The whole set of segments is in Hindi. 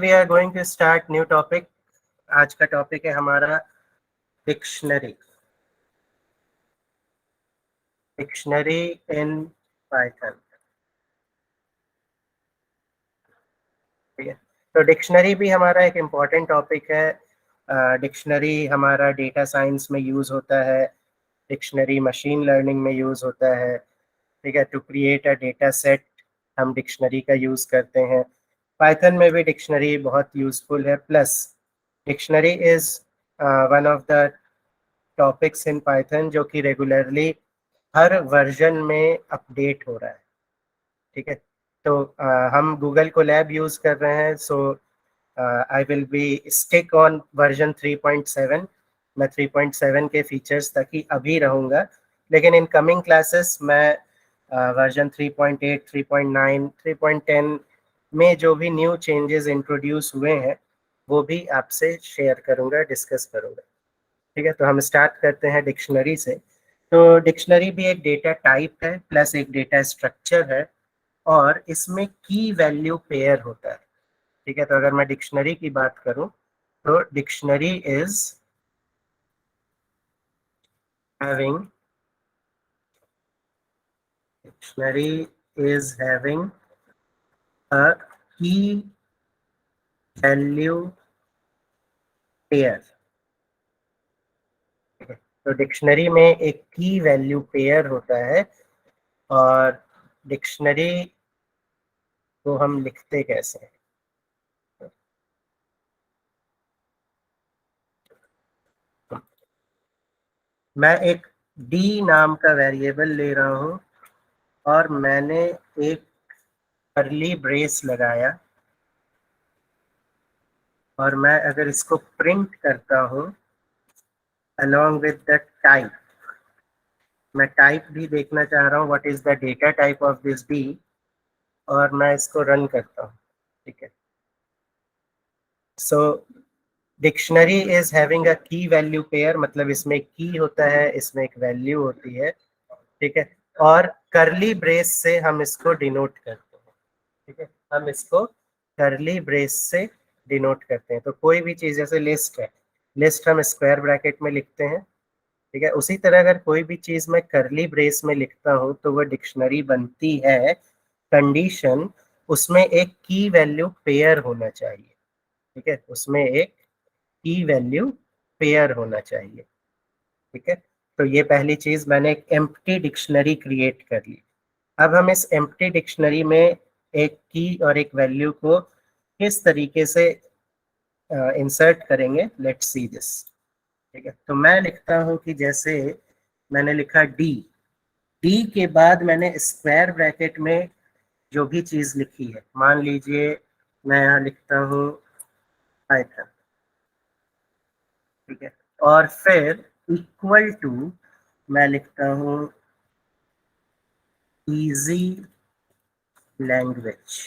We are going to start new topic. आज का टॉपिक है हमारा डिक्शनरी। Dictionary in Python. ठीक है, तो डिक्शनरी भी हमारा एक इम्पॉर्टेंट टॉपिक है। डिक्शनरी हमारा डेटा साइंस में यूज़ होता है, डिक्शनरी मशीन लर्निंग में यूज़ होता है। ठीक है, to create a data set हम डिक्शनरी का यूज़ करते हैं। पाइथन में भी डिक्शनरी बहुत यूज़फुल है। Plus dictionary is one of the topics in Python जो कि रेगुलरली हर वर्जन में अपडेट हो रहा है। ठीक है, तो हम गूगल को लैब यूज़ कर रहे हैं, so I will be stick on version 3.7। मैं 3.7 के फीचर्स तक ही अभी रहूँगा, लेकिन इन कमिंग क्लासेस मैं वर्जन 3.8, 3.9, 3.10 में जो भी न्यू चेंजेस इंट्रोड्यूस हुए हैं वो भी आपसे शेयर करूँगा, डिस्कस करूँगा। ठीक है, तो हम स्टार्ट करते हैं डिक्शनरी से। तो डिक्शनरी भी एक डेटा टाइप है प्लस एक डेटा स्ट्रक्चर है, और इसमें की वैल्यू पेयर होता है। ठीक है, तो अगर मैं डिक्शनरी की बात करूं तो डिक्शनरी इज हैविंग अ की वैल्यू पेयर। तो डिक्शनरी में एक की वैल्यू पेयर होता है, और डिक्शनरी को हम लिखते कैसे हैं? मैं एक डी नाम का वेरिएबल ले रहा हूं और मैंने एक कर्ली ब्रेस लगाया, और मैं अगर इसको प्रिंट करता हूं along with the type, मैं टाइप भी देखना चाह रहा हूँ what is the data type of this D, और मैं इसको रन करता हूँ। ठीक है, सो डिक्शनरी इज हैविंग अ की वैल्यू पेयर, मतलब इसमें की होता है, इसमें एक वैल्यू होती है। ठीक है, और करली ब्रेस से हम इसको डिनोट करते हैं। ठीक है, हम इसको करली ब्रेस से डिनोट करते हैं। तो कोई भी चीज़ जैसे लिस्ट है, लिस्ट हम स्क्वायर ब्रैकेट में लिखते हैं। ठीक है, उसी तरह अगर कोई भी चीज़ मैं करली ब्रेस में लिखता हूँ तो वह डिक्शनरी बनती है। कंडीशन उसमें एक की वैल्यू पेयर होना चाहिए। ठीक है, उसमें एक की वैल्यू पेयर होना चाहिए। ठीक है, तो ये पहली चीज़, मैंने एक एम्प्टी डिक्शनरी क्रिएट कर ली। अब हम इस एम्प्टी डिक्शनरी में एक की और एक वैल्यू को किस तरीके से इंसर्ट करेंगे, लेट्स सी दिस। ठीक है, तो मैं लिखता हूं कि जैसे मैंने लिखा डी, डी के बाद मैंने स्क्वायर ब्रैकेट में जो भी चीज लिखी है, मान लीजिए मैं यहाँ लिखता हूँ पाइथन। ठीक है, और फिर इक्वल टू मैं लिखता हूँ इजी लैंग्वेज।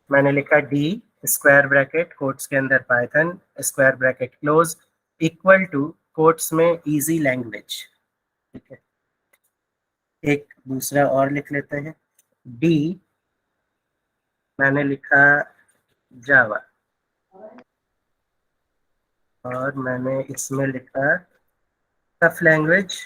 मैंने लिखा डी स्क्वायर ब्रैकेट कोट्स के अंदर Python square bracket close equal to quotes में इजी लैंग्वेज। ठीक है, एक दूसरा और लिख लेते हैं, डी मैंने लिखा जावा, और मैंने इसमें लिखा टफ लैंग्वेज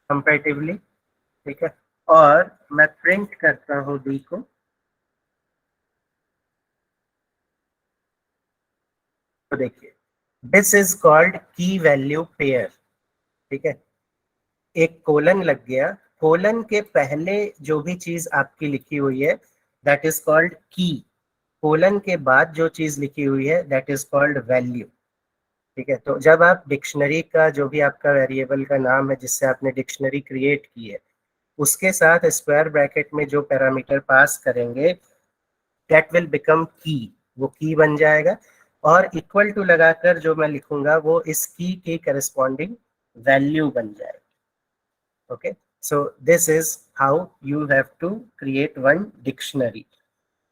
कंपैरेटिवली। ठीक है, और मैं प्रिंट करता हूँ डी को। तो देखिए, दिस इज कॉल्ड की वैल्यू पेयर। ठीक है, एक कोलन लग गया, कोलन के पहले जो भी चीज आपकी लिखी हुई है दैट इज कॉल्ड की, कोलन के बाद जो चीज लिखी हुई है दैट इज कॉल्ड वैल्यू। ठीक है, तो जब आप डिक्शनरी का जो भी आपका वेरिएबल का नाम है जिससे आपने डिक्शनरी क्रिएट की है, उसके साथ स्क्वायर ब्रैकेट में जो पैरामीटर पास करेंगे दैट विल बिकम की, वो की बन जाएगा। और इक्वल टू लगाकर जो मैं लिखूंगा वो इस की के करस्पॉन्डिंग वैल्यू बन जाएगा। Okay, so this is how you have to create one dictionary।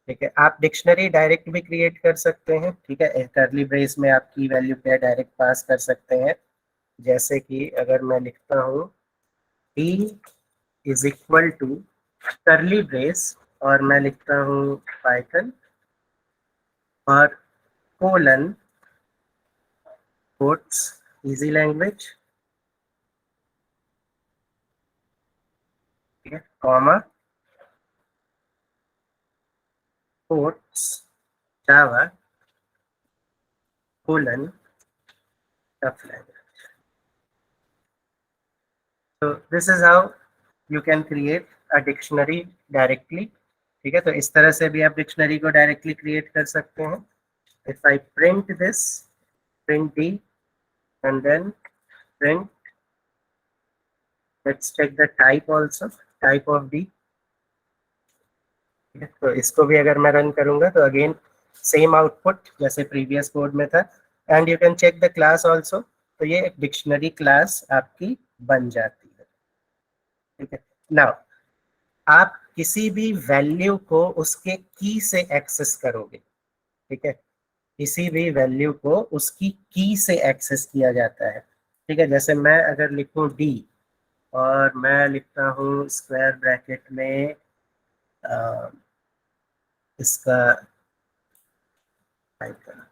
ठीक है, आप डिक्शनरी डायरेक्ट भी क्रिएट कर सकते हैं। ठीक है, करली ब्रेस में आप की वैल्यू पे डायरेक्ट पास कर सकते हैं। जैसे कि अगर मैं लिखता हूँ d इज इक्वल टू करली ब्रेस और मैं लिखता हूँ पाइथन और कोलन कोट्स इजी लैंग्वेज, ठीक है, कॉमा कोट्स जावा कोलन टफ लैंग्वेज। तो this is how you can create a dictionary directly, ठीक है। तो इस तरह से भी आप डिक्शनरी को डायरेक्टली क्रिएट कर सकते हैं। If I print this, print D and then print, let's check the type also, type of D. तो इसको भी अगर मैं रन करूंगा तो अगेन सेम आउटपुट जैसे प्रीवियस कोड में था। And you can check the class also. तो ये एक डिक्शनरी क्लास आपकी बन जाती है, ठीक है। नाउ आप किसी भी वैल्यू को उसके की से एक्सेस करोगे, ठीक है। किसी भी वैल्यू को उसकी की से एक्सेस किया जाता है, ठीक है। जैसे मैं अगर लिखूं डी और मैं लिखता हूँ स्क्वायर ब्रैकेट में इसका टाइप करना,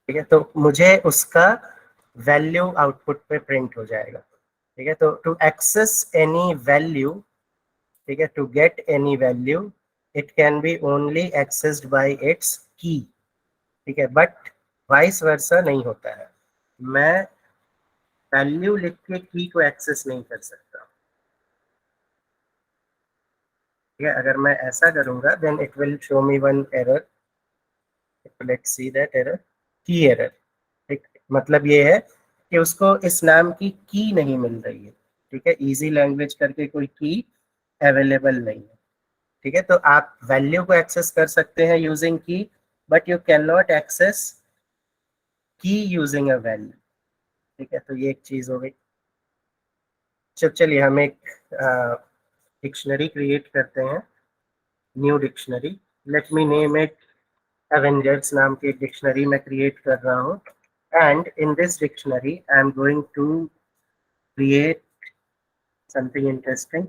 ठीक है। तो मुझे उसका वैल्यू आउटपुट पे प्रिंट हो जाएगा, ठीक है। तो टू एक्सेस एनी वैल्यू, ठीक है, to get any value it can be only accessed by its key, ठीक है। बट वाइस वर्सा नहीं होता है। मैं वैल्यू लिख के की को एक्सेस नहीं कर सकता, ठीक है। अगर मैं ऐसा करूंगा then it will show me one error. Let's see that error, key error, ठीक। मतलब ये है कि उसको इस नाम की नहीं मिल रही है, ठीक है। इजी लैंग्वेज करके कोई की अवेलेबल नहीं है, ठीक है। तो आप वैल्यू को एक्सेस कर सकते हैं using key, but you can not access key using a value, ठीक है। तो ये एक चीज हो गई। चलिए हम एक डिक्शनरी क्रिएट करते हैं, new dictionary. Let me name it Avengers नाम की एक डिक्शनरी मैं क्रिएट कर रहा हूँ। And in this dictionary I am going to create something interesting.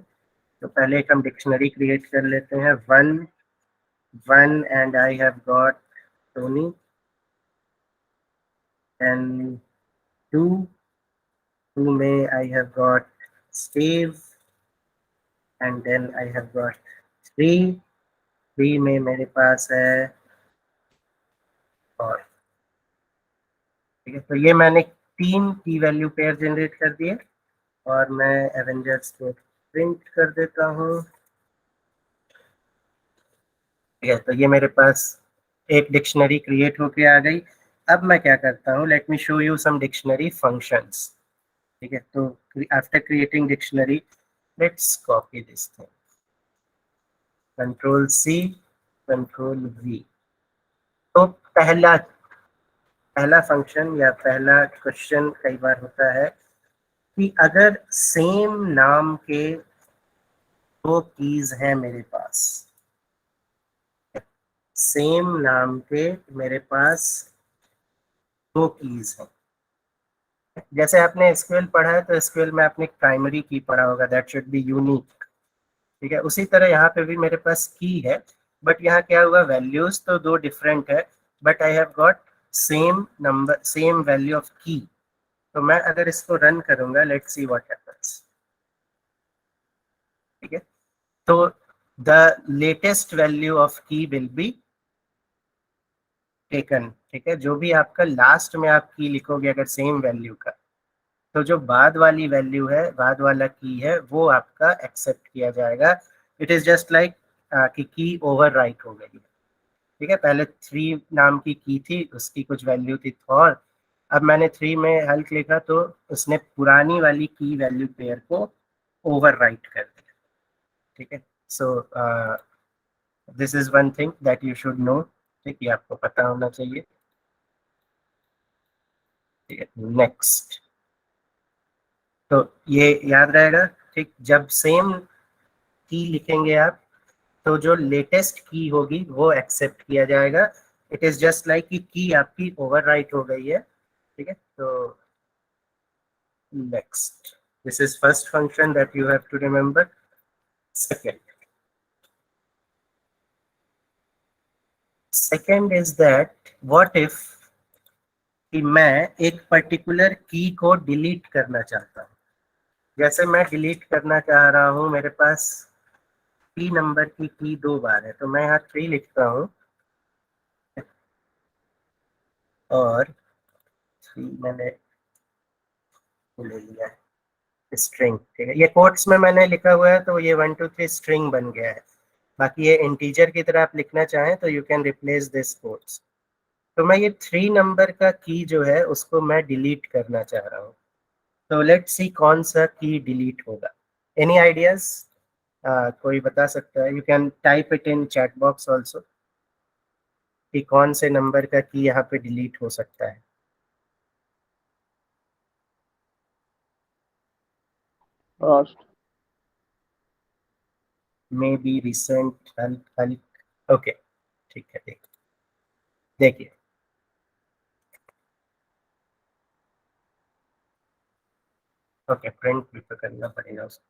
तो पहले एक हम डिक्शनरी क्रिएट कर लेते हैं, one one and I have got Tony, and two, two में I have got Steve, and then I have got three, three में मेरे पास है और, ठीक है। तो ये मैंने तीन की वैल्यू पेयर जनरेट कर दिए और मैं एवेंजर्स को प्रिंट कर देता हूँ, ठीक है। तो ये मेरे पास एक डिक्शनरी क्रिएट होके आ गई। अब मैं क्या करता हूँ, let me show you some dictionary functions, ठीक है। तो after creating dictionary let's copy this thing, control C, control V. तो पहला पहला फंक्शन या पहला क्वेश्चन कई बार होता है कि अगर सेम नाम के दो कीज हैं मेरे पास, सेम नाम के मेरे पास दो कीज हैं। जैसे आपने एसक्यूएल पढ़ा है तो एसक्यूएल में आपने प्राइमरी की पढ़ा होगा, दैट शुड बी यूनिक, ठीक है। उसी तरह यहाँ पे भी मेरे पास की है, बट यहाँ क्या हुआ, वैल्यूज तो दो डिफरेंट है, but I have got same number, same value of की। तो मैं अगर इसको रन करूंगा, लेट्स सी व्हाट हैपेंस, ठीक है। तो द लेटेस्ट वैल्यू ऑफ की विल बी टेकन, ठीक है। जो भी आपका लास्ट में आप की लिखोगे अगर सेम वैल्यू का, तो जो बाद वाली वैल्यू है, बाद वाला की है, वो आपका एक्सेप्ट किया जाएगा। इट इज जस्ट लाइक कि की ओवर राइट हो गई है, ठीक है। पहले थ्री नाम की थी, उसकी कुछ वैल्यू थी और अब मैंने थ्री में हल्क लिखा तो उसने पुरानी वाली की वैल्यू पेयर को ओवर राइट कर दिया, ठीक है। So this is one thing that you should know, ठीक है, आपको पता होना चाहिए, ठीक है। नेक्स्ट, तो ये याद रहेगा, ठीक। जब सेम की लिखेंगे आप तो जो लेटेस्ट की होगी वो एक्सेप्ट किया जाएगा। इट इज जस्ट लाइक कि की आपकी ओवर राइट हो गई है, ठीक है। तो next, This is first function that you have to remember. Second is that what if कि मैं एक पर्टिकुलर की को डिलीट करना चाहता हूँ. जैसे मैं डिलीट करना चाह रहा हूँ, मेरे पास 3 नंबर की की 2 बार है, तो मैं यहाँ 3 लिखता हूँ और 3 मैंने ले लिया है स्ट्रिंग. ठीक है, ये कोट्स में मैंने लिखा हुआ है तो ये 1 2 3 स्ट्रिंग बन गया है. बाकी ये इंटीजर की तरह आप लिखना चाहें तो you can replace this quotes. तो मैं ये 3 नंबर का की जो है उसको मैं डिलीट करना चाह रहा हूँ. तो लेट्स सी कौन सा की डिलीट होगा. Any ideas? कोई बता सकता है? You can type it in chat box also कि कौन से नंबर का की यहाँ पे डिलीट हो सकता है. Fast. May be recent. Okay ठीक है. देखिए ओके, प्रिंट भी तो करना पड़ेगा उसको.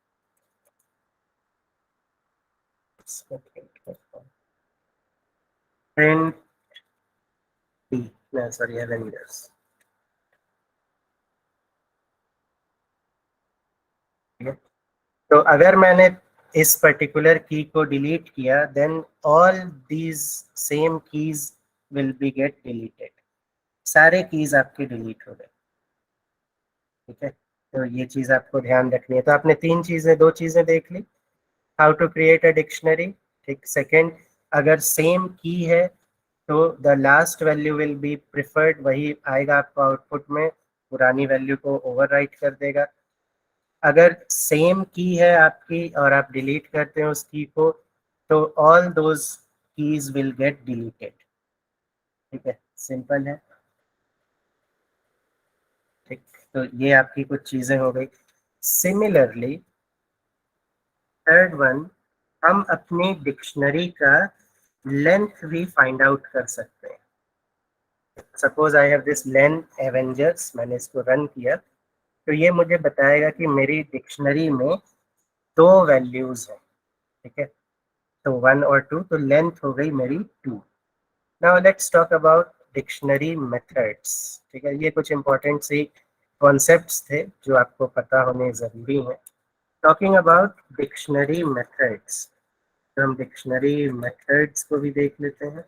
Print sorry Avengers. तो अगर मैंने इस पर्टिकुलर की को डिलीट किया then all these same keys will be get deleted. सारे कीज आपके डिलीट हो गए. ठीक है, तो ये चीज आपको ध्यान रखनी है. तो आपने 2 चीजें देख ली. How to create a dictionary. ठीक. सेकंड, अगर सेम की है तो the last value will be preferred, वही आएगा आपको आउटपुट में, पुरानी वैल्यू को ओवरराइट कर देगा. अगर सेम की है आपकी और आप डिलीट करते हैं उस की को तो all those keys will get deleted. ठीक है, सिंपल है. ठीक, तो ये आपकी कुछ चीजें हो गई. सिमिलरली थर्ड वन, हम अपनी डिक्शनरी का लेंथ भी फाइंड आउट कर सकते हैं. Suppose I have this lane Avengers. मैंने इसको रन किया तो ये मुझे बताएगा कि मेरी डिक्शनरी में 2 वैल्यूज हैं. ठीक है, तो 1 और 2, तो लेंथ हो गई मेरी 2. Now let's talk about dictionary methods. ठीक है, ये कुछ इंपॉर्टेंट सी कॉन्सेप्ट्स थे जो आपको पता होने ज़रूरी हैं. टॉकिंग अबाउट डिक्शनरी मेथड्स, तो हम डिक्शनरी मेथड्स को भी देख लेते हैं.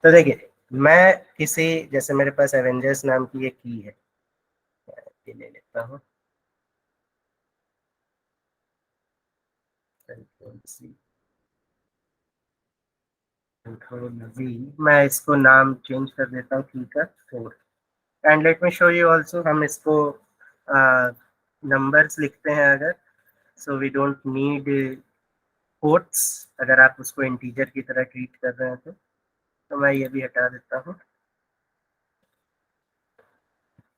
तो देखिए, मैं किसी, जैसे मेरे पास एवेंजर्स नाम की एक की है, ये ले लेता हूँ. मैं इसको नाम चेंज कर देता हूँ की का 4. And let me show you also. हम इसको नंबर्स लिखते हैं अगर, so we don't need quotes. अगर आप उसको इंटीजर की तरह ट्रीट कर रहे हैं तो मैं ये भी हटा देता हूँ.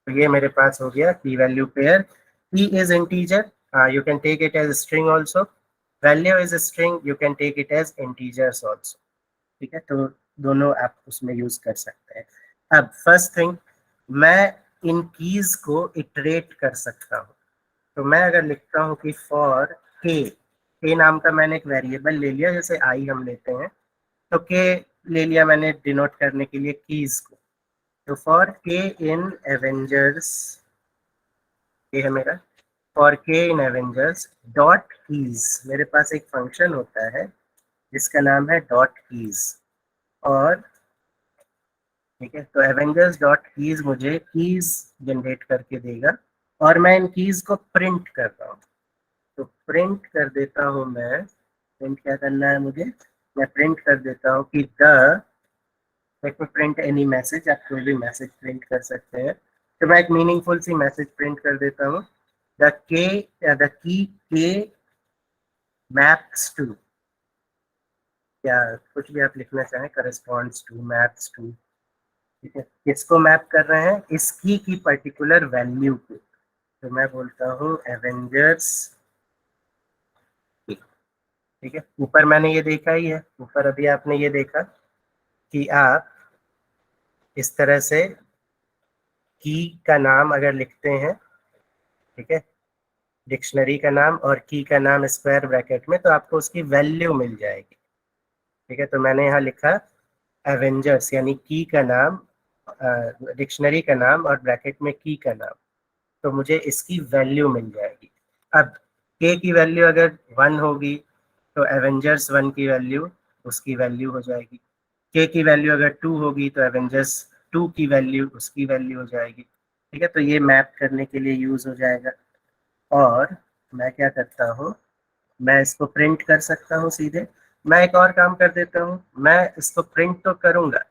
तो ये मेरे पास हो गया key value pair. Key is integer, you can take it as string also. Value is string, you can take it as integers also. ठीक है, तो दोनों आप उसमें यूज कर सकते हैं. अब फर्स्ट थिंग, मैं इन कीज को इटरेट कर सकता हूँ. तो मैं अगर लिखता हूँ कि फॉर के नाम का मैंने एक वेरिएबल ले लिया, जैसे आई हम लेते हैं, तो के ले लिया मैंने डिनोट करने के लिए कीज को. तो फॉर के इन एवेंजर्स, ये है मेरा. फॉर के इन एवेंजर्स डॉट कीज, मेरे पास एक फंक्शन होता है जिसका नाम है डॉट कीज. और ठीक है, तो एवेंजर्स डॉट कीज मुझे कीज जनरेट करके देगा और मैं इन कीज को प्रिंट कर रहा हूँ. तो प्रिंट कर देता हूँ मैं. प्रिंट क्या करना है मुझे? मैं प्रिंट कर देता हूँ कि the, let me print any message. आप कोई भी मैसेज प्रिंट कर सकते हैं. तो मैं एक मीनिंगफुल सी मैसेज प्रिंट कर देता हूँ. द की के मैप्स टू, या कुछ भी आप लिखना चाहें, करस्पॉन्ड्स टू, मैप्स टू. ठीक है, किसको मैप कर रहे हैं? इस की पर्टिकुलर वैल्यू को. तो मैं बोलता हूँ एवेंजर्स. ठीक है, ऊपर मैंने ये देखा ही है. ऊपर अभी आपने ये देखा कि आप इस तरह से की का नाम अगर लिखते हैं, ठीक है, डिक्शनरी का नाम और की का नाम स्क्वायर ब्रैकेट में, तो आपको उसकी वैल्यू मिल जाएगी। ठीक है, तो मैंने यहाँ लिखा एवेंजर्स यानी की का नाम, डिक्शनरी का नाम और ब्रैकेट में की का नाम, तो मुझे इसकी वैल्यू मिल जाएगी। अब के की वैल्यू अगर 1 होगी तो एवेंजर्स 1 की वैल्यू उसकी वैल्यू हो जाएगी। के की वैल्यू अगर 2 होगी तो एवेंजर्स 2 की वैल्यू उसकी वैल्यू हो जाएगी। ठीक है, तो ये मैप करने के लिए यूज हो जाएगा। और मैं क्या करता हूँ, मैं इसको प्रिंट कर सकता हूँ सीधे। मैं एक और काम कर देता हूँ, मैं इसको प्रिंट तो करूंगा,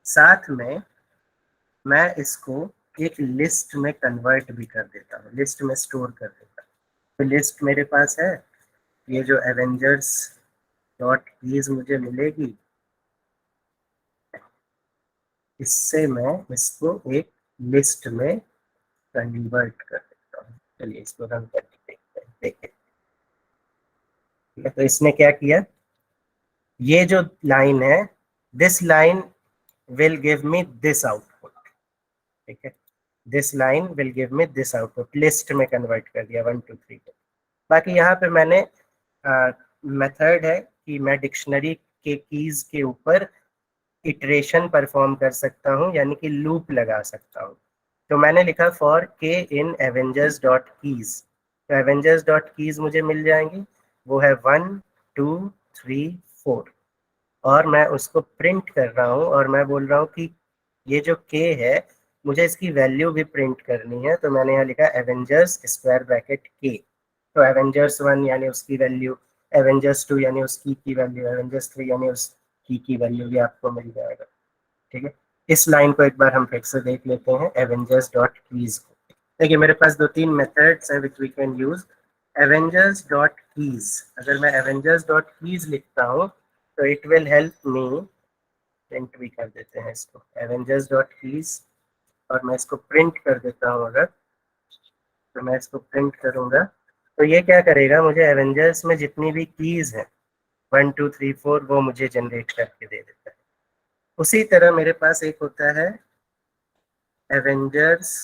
साथ में मैं इसको एक लिस्ट में कन्वर्ट भी कर देता हूँ, लिस्ट में स्टोर कर देता हूँ। तो लिस्ट मेरे पास है, ये जो एवेंजर्स डॉट कीज मुझे मिलेगी, इससे मैं इसको एक लिस्ट में कन्वर्ट कर देता हूँ। चलिए इसको रन करके देखते हैं, देखिए। ठीक है, तो इसने क्या किया, ये जो लाइन है, this line will give me this output. ठीक है, this line will give me this output, list में कन्वर्ट कर दिया 1 2 3 को। बाकी यहाँ पे मैंने मेथड है कि मैं डिक्शनरी के कीज के ऊपर इटरेशन परफॉर्म कर सकता हूँ, यानी कि लूप लगा सकता हूँ। तो मैंने लिखा फॉर के इन एवेंजर्स डॉट कीज, तो एवेंजर्स डॉट कीज मुझे मिल जाएंगी, वो है 1 2 3 4, और मैं उसको प्रिंट कर रहा हूँ और मैं बोल रहा हूँ कि ये जो के है मुझे इसकी वैल्यू भी प्रिंट करनी है। तो मैंने यहाँ लिखा एवेंजर्स स्क्वायर ब्रैकेट के, तो एवेंजर्स 1 यानी उसकी वैल्यू, एवेंजर्स 2 यानी उसकी की वैल्यू, एवेंजर्स 3 यानी उसकी की वैल्यू भी आपको मिल जाएगा। ठीक है, इस लाइन को एक बार हम फिर से देख लेते हैं, एवेंजर्स डॉट कीज को। देखिए मेरे पास 2-3 मेथड्स हैं which we can use. Avengers dot keys, अगर मैं एवेंजर्स डॉट कीज लिखता हूँ तो it will help me, print भी कर देते हैं इसको, एवेंजर्स डॉट कीज, और मैं इसको प्रिंट कर देता हूँ अगर, तो मैं इसको प्रिंट करूंगा तो ये क्या करेगा, मुझे एवेंजर्स में जितनी भी कीज हैं 1 2 3 4 वो मुझे जनरेट करके दे देता है। उसी तरह मेरे पास एक होता है एवेंजर्स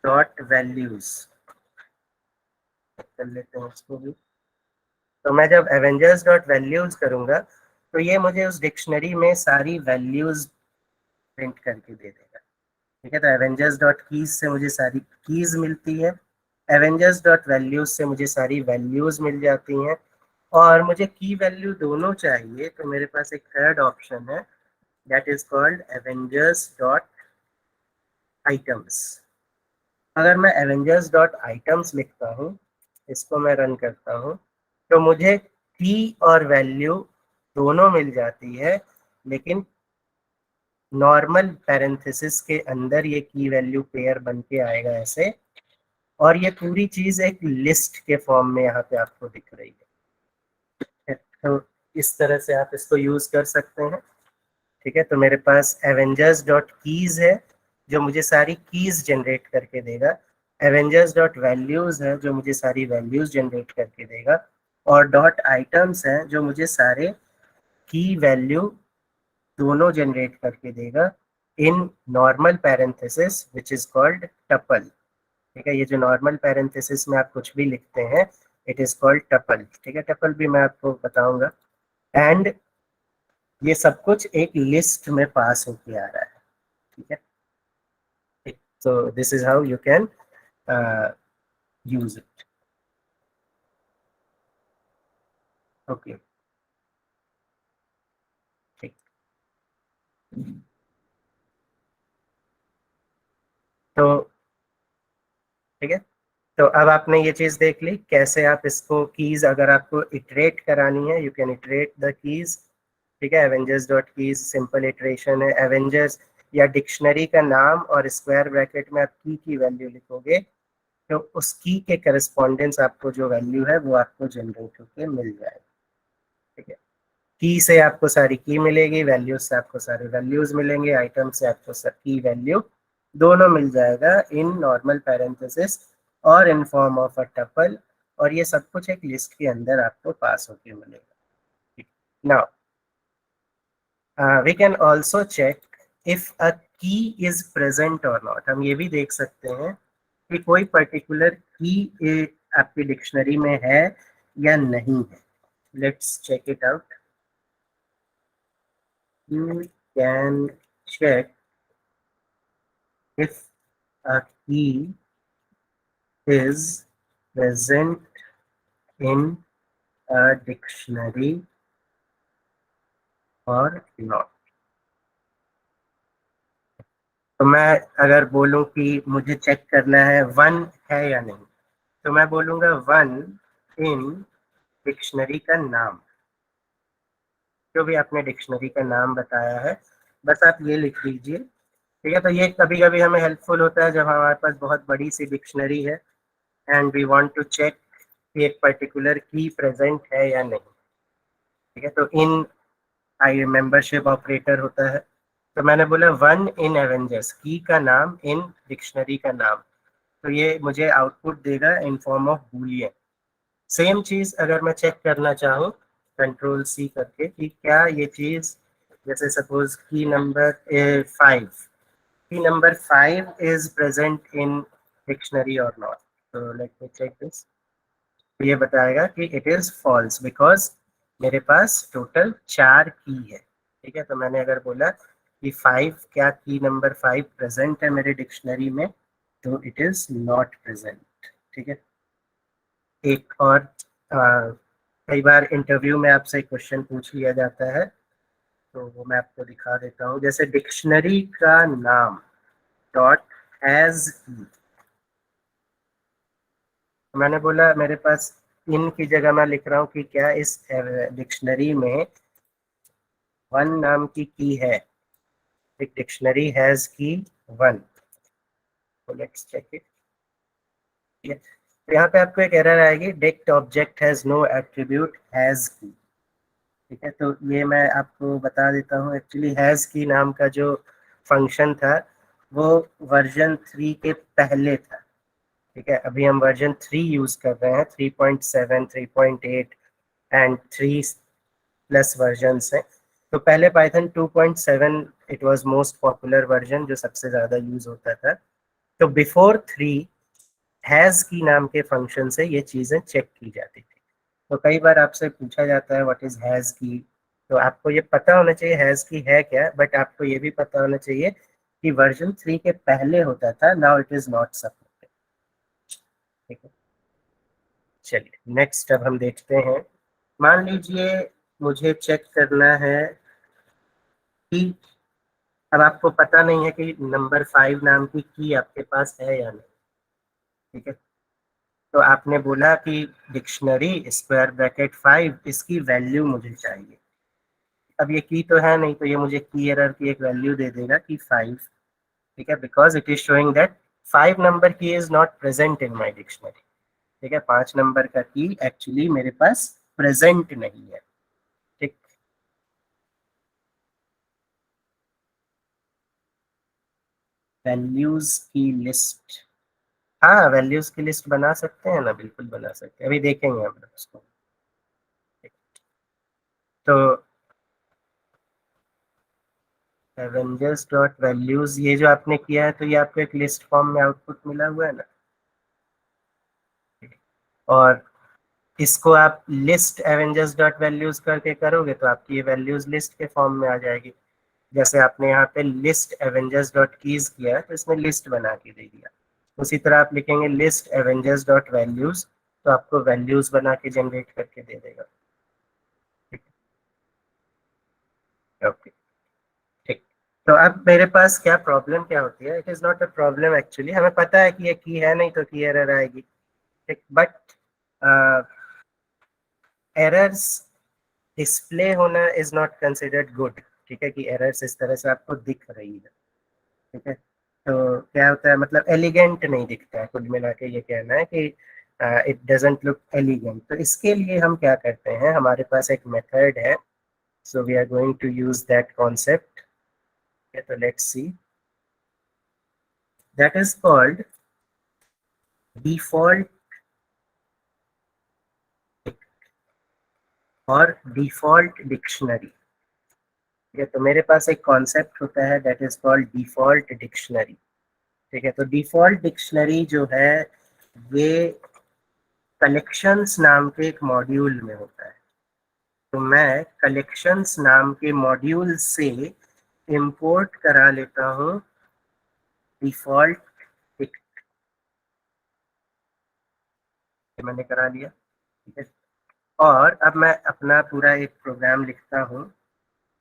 डॉट वैल्यूज, कर लेते हैं उसको भी। तो मैं जब एवेंजर्स डॉट वैल्यूज करूंगा तो ये मुझे उस डिक्शनरी में सारी वैल्यूज प्रिंट करके दे देगा। ठीक है, तो एवेंजर्स डॉट कीज से मुझे सारी कीज मिलती है, एवेंजर्स डॉट वैल्यूज से मुझे सारी वैल्यूज मिल जाती हैं, और मुझे की वैल्यू दोनों चाहिए तो मेरे पास एक थर्ड ऑप्शन है, that is called Avengers dot items. अगर मैं एवेंजर्स डॉट आइटम्स लिखता हूँ, इसको मैं रन करता हूँ, तो मुझे की और वैल्यू दोनों मिल जाती है, लेकिन नॉर्मल पैरेंथेसिस के अंदर ये की वैल्यू पेयर बन के आएगा ऐसे, और ये पूरी चीज एक लिस्ट के फॉर्म में यहाँ पे आपको दिख रही है। तो इस तरह से आप इसको यूज कर सकते हैं। ठीक है, तो मेरे पास एवेंजर्स डॉट कीज है जो मुझे सारी कीज जनरेट करके देगा, एवेंजर्स डॉट वैल्यूज है जो मुझे सारी वैल्यूज जनरेट करके देगा, और डॉट आइटम्स है जो मुझे सारे की वैल्यू दोनों जनरेट करके देगा इन normal parenthesis which is called tuple. ठीक है, ये जो नॉर्मल पैरेंथेसिस में आप कुछ भी लिखते हैं इट इज कॉल्ड टपल। ठीक है, टपल भी मैं आपको बताऊंगा। एंड ये सब कुछ एक लिस्ट में पास होके आ रहा है। ठीक है, so this is how you can use it. Okay, ठीक। तो ठीक है, तो अब आपने ये चीज देख ली कैसे आप इसको कीज, अगर आपको इटरेट करानी है you can iterate the keys. ठीक है, Avengers dot keys simple iteration है, एवेंजर्स या डिक्शनरी का नाम और स्क्वायर ब्रैकेट में आप की वैल्यू लिखोगे तो उस की के करस्पॉन्डेंस आपको जो वैल्यू है वो आपको जनरेट होकर मिल जाएगा। ठीक है, की से आपको सारी की मिलेगी, वैल्यूज से आपको सारे वैल्यूज मिलेंगे, आइटम से आपको की वैल्यू दोनों मिल जाएगा इन नॉर्मल पैरेंथेसिस और in form of a tuple, और ये सब कुछ एक लिस्ट के अंदर आपको पास होके मिलेगा। Now we can also check if a key is present और नॉट, हम ये भी देख सकते हैं कि कोई पर्टिकुलर की आपकी डिक्शनरी में है या नहीं है. Let's check it out. You can check if a key is present in a dictionary or not. तो मैं अगर बोलूं कि मुझे चेक करना है वन है या नहीं, तो मैं बोलूंगा वन इन डिक्शनरी का नाम, जो भी आपने डिक्शनरी का नाम बताया है बस आप ये लिख दीजिए. ठीक है, तो ये कभी कभी हमें हेल्पफुल होता है जब हमारे पास बहुत बड़ी सी डिक्शनरी है and we want to check कि एक पर्टिकुलर की प्रेजेंट है या नहीं. ठीक है, तो इन आई मेंबरशिप ऑपरेटर होता है. तो मैंने बोला वन इन एवेंजर्स, की का नाम इन डिक्शनरी का नाम, तो ये मुझे आउटपुट देगा in form of Boolean. Same चीज अगर मैं चेक करना चाहूँ कंट्रोल सी करके कि क्या ये चीज, जैसे सपोज की नंबर 5, की number 5 is present in dictionary और नॉट. तो लेट मी चेक दिस. ये बताएगा कि इट इज फॉल्स बिकॉज मेरे पास टोटल 4 की है. ठीक है, तो मैंने अगर बोला कि 5, क्या की नंबर 5 प्रेजेंट है मेरे डिक्शनरी में, तो इट इज नॉट प्रेजेंट. ठीक है, एक और कई बार इंटरव्यू में आपसे क्वेश्चन पूछ लिया जाता है, तो वो मैं आपको दिखा देता हूँ. जैसे डिक्शनरी का नाम डॉट हैज की, मैंने बोला मेरे पास इन की जगह मैं लिख रहा हूँ कि क्या इस डिक्शनरी में वन नाम की है. एक dictionary has key one. Let's check it. तो यहाँ पे आपको एक एरर आएगी, dict object has no attribute has key. ठीक है, तो ये मैं आपको बता देता हूँ. एक्चुअली हैज की नाम का जो फंक्शन था वो वर्जन 3 के पहले था. ठीक है, अभी हम वर्जन 3 यूज कर रहे हैं, 3.7, 3.8 एंड 3 प्लस वर्जन है. तो पहले Python 2.7 it was most popular version, जो सबसे ज़्यादा यूज होता था. तो बिफोर 3 हैज़ की नाम के फंक्शन से ये चीज़ें चेक की जाती थी. तो कई बार आपसे पूछा जाता है व्हाट इज हैज़ की, तो आपको ये पता होना चाहिए हैज़ की है क्या, बट आपको ये भी पता होना चाहिए कि वर्जन 3 के पहले होता था, now it is not supported. ठीक है, चलिए नेक्स्ट अब हम देखते हैं. मान लीजिए मुझे चेक करना है कि अब आपको पता नहीं है कि नंबर 5 नाम की आपके पास है या नहीं. ठीक है, तो आपने बोला कि डिक्शनरी स्क्वायर ब्रैकेट 5 इसकी वैल्यू मुझे चाहिए. अब ये की तो है नहीं, तो ये मुझे की एरर की एक वैल्यू दे देगा कि 5. ठीक है, because it is showing that 5 number key is not present in my dictionary. ठीक है, 5 नंबर का की एक्चुअली मेरे पास प्रेजेंट नहीं है. ठीक, वैल्यूज की लिस्ट, हाँ वैल्यूज की लिस्ट बना सकते हैं ना, बिल्कुल बना सकते हैं, अभी देखेंगे हम उसको. तो एवेंजर्स डॉट वैल्यूज ये जो आपने किया है, तो ये आपको एक लिस्ट फॉर्म में आउटपुट मिला हुआ है ना, और इसको आप लिस्ट एवेंजर्स डॉट वैल्यूज करके करोगे तो आपकी ये वैल्यूज लिस्ट के फॉर्म में आ जाएगी. जैसे आपने यहाँ पे लिस्ट एवेंजर्स डॉट कीज किया है, तो इसमें लिस्ट बना के दे दिया. उसी तरह आप लिखेंगे लिस्ट एवेंजर्स डॉट वैल्यूज, तो आपको वैल्यूज बना के जनरेट करके दे देगा. ओके, ठीक. तो अब मेरे पास क्या प्रॉब्लम क्या होती है, it is not a problem actually, हमें पता है कि ये की है नहीं तो की एरर आएगी. ठीक, बट एरर्स डिस्प्ले होना इज नॉट कंसिडर्ड गुड. ठीक है, कि एरर्स इस तरह से आपको दिख रही है. ठीक है, तो क्या होता है, मतलब एलिगेंट नहीं दिखता है, कुल मिला के ये कहना है कि इट डजंट लुक एलिगेंट. तो इसके लिए हम क्या करते हैं, हमारे पास एक मेथड है, so we are going to use that concept. तो let's see, that is called default और डिफॉल्ट डिक्शनरी. ठीक है, तो मेरे पास एक कॉन्सेप्ट होता है that is called default dictionary. ठीक है, तो डिफॉल्ट डिक्शनरी जो है ये कलेक्शंस नाम के एक मॉड्यूल में होता है। तो मैं कलेक्शंस नाम के मॉड्यूल से इंपोर्ट करा लेता हूँ डिफॉल्ट, मैंने करा लिया। ठीक है, और अब मैं अपना पूरा एक प्रोग्राम लिखता हूँ।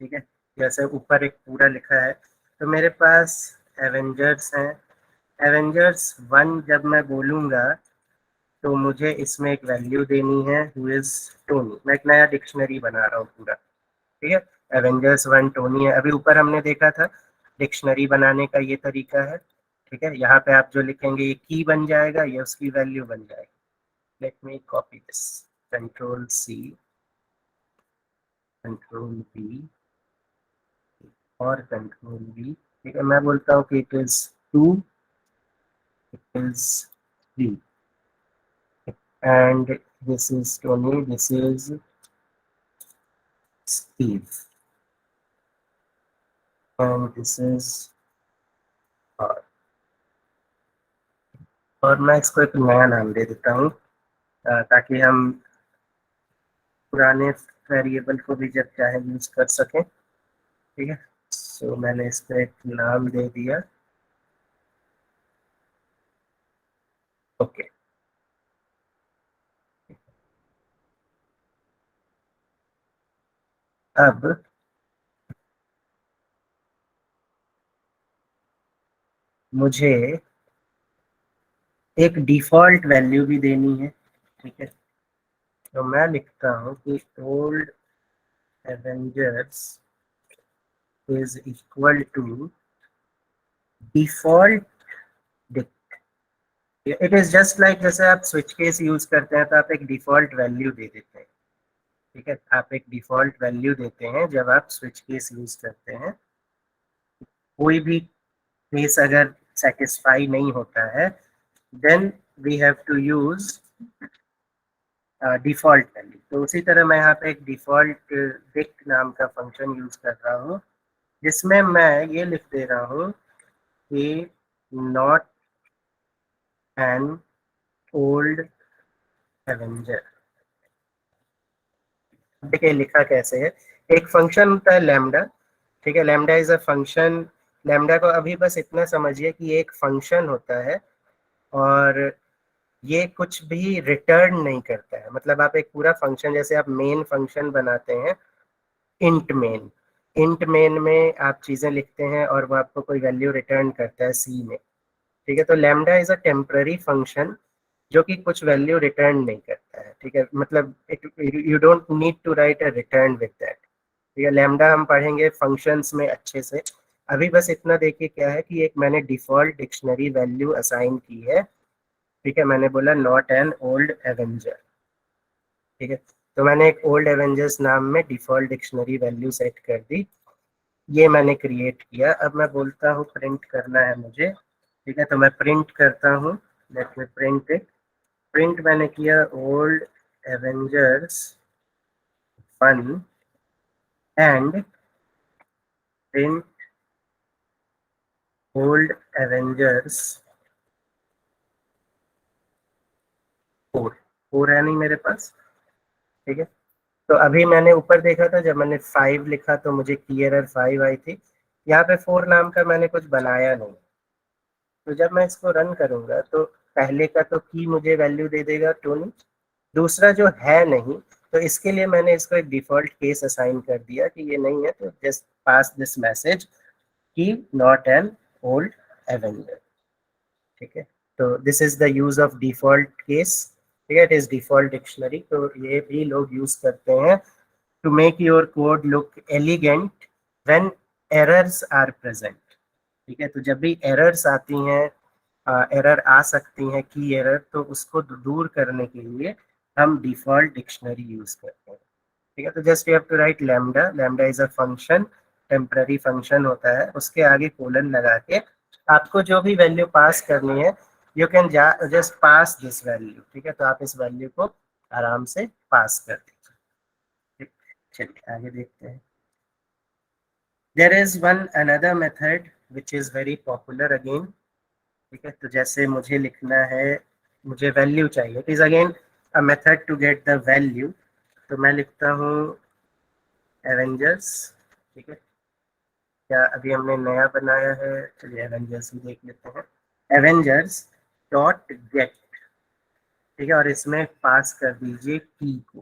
ठीक है, जैसे ऊपर एक पूरा लिखा है, तो मेरे पास एवेंजर्स हैं। एवेंजर्स 1 जब मैं बोलूँगा तो मुझे इसमें एक वैल्यू देनी है हु इज टोनी। मैं एक नया डिक्शनरी बना रहा हूँ पूरा। ठीक है, एवेंजर्स 1 टोनी है। अभी ऊपर हमने देखा था डिक्शनरी बनाने का ये तरीका है। ठीक है, यहाँ पे आप जो लिखेंगे ये की बन जाएगा, ये उसकी वैल्यू बन जाएगी। Let me copy this, control C, control B और कंट्रोल वी। ठीक है, मैं बोलता हूँ कि it is 2, it is 3 and this is Tony, this is Steve and this is R। और मैं इसको एक नया नाम दे देता हूँ ताकि हम पुराने वेरिएबल को भी जब चाहे यूज कर सकें। ठीक है, सो मैंने इसको एक नाम दे दिया। ओके, अब मुझे एक डिफॉल्ट वैल्यू भी देनी है। ठीक है, तो मैं लिखता हूँ कि old Avengers is equal to default. It is just like जैसे आप स्विच केस यूज करते हैं तो आप एक डिफॉल्ट वैल्यू दे देते हैं। ठीक है, आप एक डिफॉल्ट वैल्यू देते हैं जब आप स्विच केस यूज करते हैं। कोई भी केस अगर सेटिस्फाई नहीं होता है then we have to use default value. तो उसी तरह मैं यहाँ पे एक डिफॉल्ट डिक नाम का फंक्शन यूज कर रहा हूँ जिसमें मैं ये लिख दे रहा हूँ कि नॉट एन ओल्ड एवेंजर। देखिए लिखा कैसे है, एक फंक्शन होता है लैम्डा। ठीक है, lambda is a function. Lambda को अभी बस इतना समझिए कि ये एक फंक्शन होता है और ये कुछ भी रिटर्न नहीं करता है। मतलब आप एक पूरा फंक्शन, जैसे आप मेन फंक्शन बनाते हैं, इंट मेन, इंट मेन में आप चीजें लिखते हैं और वो आपको कोई वैल्यू रिटर्न करता है सी में। ठीक है, तो lambda is a temporary function जो कि कुछ वैल्यू रिटर्न नहीं करता है। ठीक है, मतलब you don't need to write a return with that. ठीक है, लैम्डा हम पढ़ेंगे फंक्शंस में अच्छे से। अभी बस इतना देखिए क्या है कि एक मैंने डिफॉल्ट डिक्शनरी वैल्यू असाइन की है। ठीक है, मैंने बोला नॉट एन ओल्ड एवेंजर। ठीक है, तो मैंने एक ओल्ड एवेंजर्स नाम में डिफॉल्ट डिक्शनरी वैल्यू सेट कर दी। ये मैंने क्रिएट किया। अब मैं बोलता हूँ प्रिंट करना है मुझे। ठीक है, तो मैं प्रिंट करता हूँ, let me print it. Print मैंने किया old Avengers 1 and print old Avengers 4। 4 है नहीं मेरे पास। ठीक है, तो अभी मैंने ऊपर देखा था जब मैंने 5 लिखा तो मुझे की एरर 5 आई थी। यहाँ पे 4 नाम का मैंने कुछ बनाया नहीं। तो जब मैं इसको रन करूंगा तो पहले का तो की मुझे वैल्यू दे देगा टोनी, दूसरा जो है नहीं, तो इसके लिए मैंने इसको एक डिफॉल्ट केस असाइन कर दिया कि ये नहीं है, तो जस्ट पास दिस मैसेज कि नॉट एन ओल्ड एवेंजर। ठीक है, तो this is the use of default case. ठीक है, इट इज डिफॉल्ट डिक्शनरी, तो ये भी लोग यूज करते हैं to make your code look elegant when errors are present. ठीक है, तो जब भी एरर्स आती हैं, एरर आ सकती हैं की एरर, तो उसको दूर करने के लिए हम डिफॉल्ट डिक्शनरी यूज करते हैं। ठीक है, तो just you have to write lambda. Lambda is a function, temporary function होता है, उसके आगे कोलन लगा के आपको जो भी वैल्यू पास करनी है you can just pass this value. ठीक है, तो आप इस वैल्यू को आराम से पास कर दीजिए। ठीक, चलिए आगे देखते हैं। There is one another method which is very popular again, ठीक है। तो जैसे मुझे लिखना है, मुझे वैल्यू चाहिए, it is again a method to get the value. तो मैं लिखता हूँ एवेंजर्स, ठीक है। क्या अभी हमने नया बनाया है, चलिए एवेंजर्स भी देख लेते हैं। एवेंजर्स डॉट गेट, ठीक है, और इसमें पास कर दीजिए की को।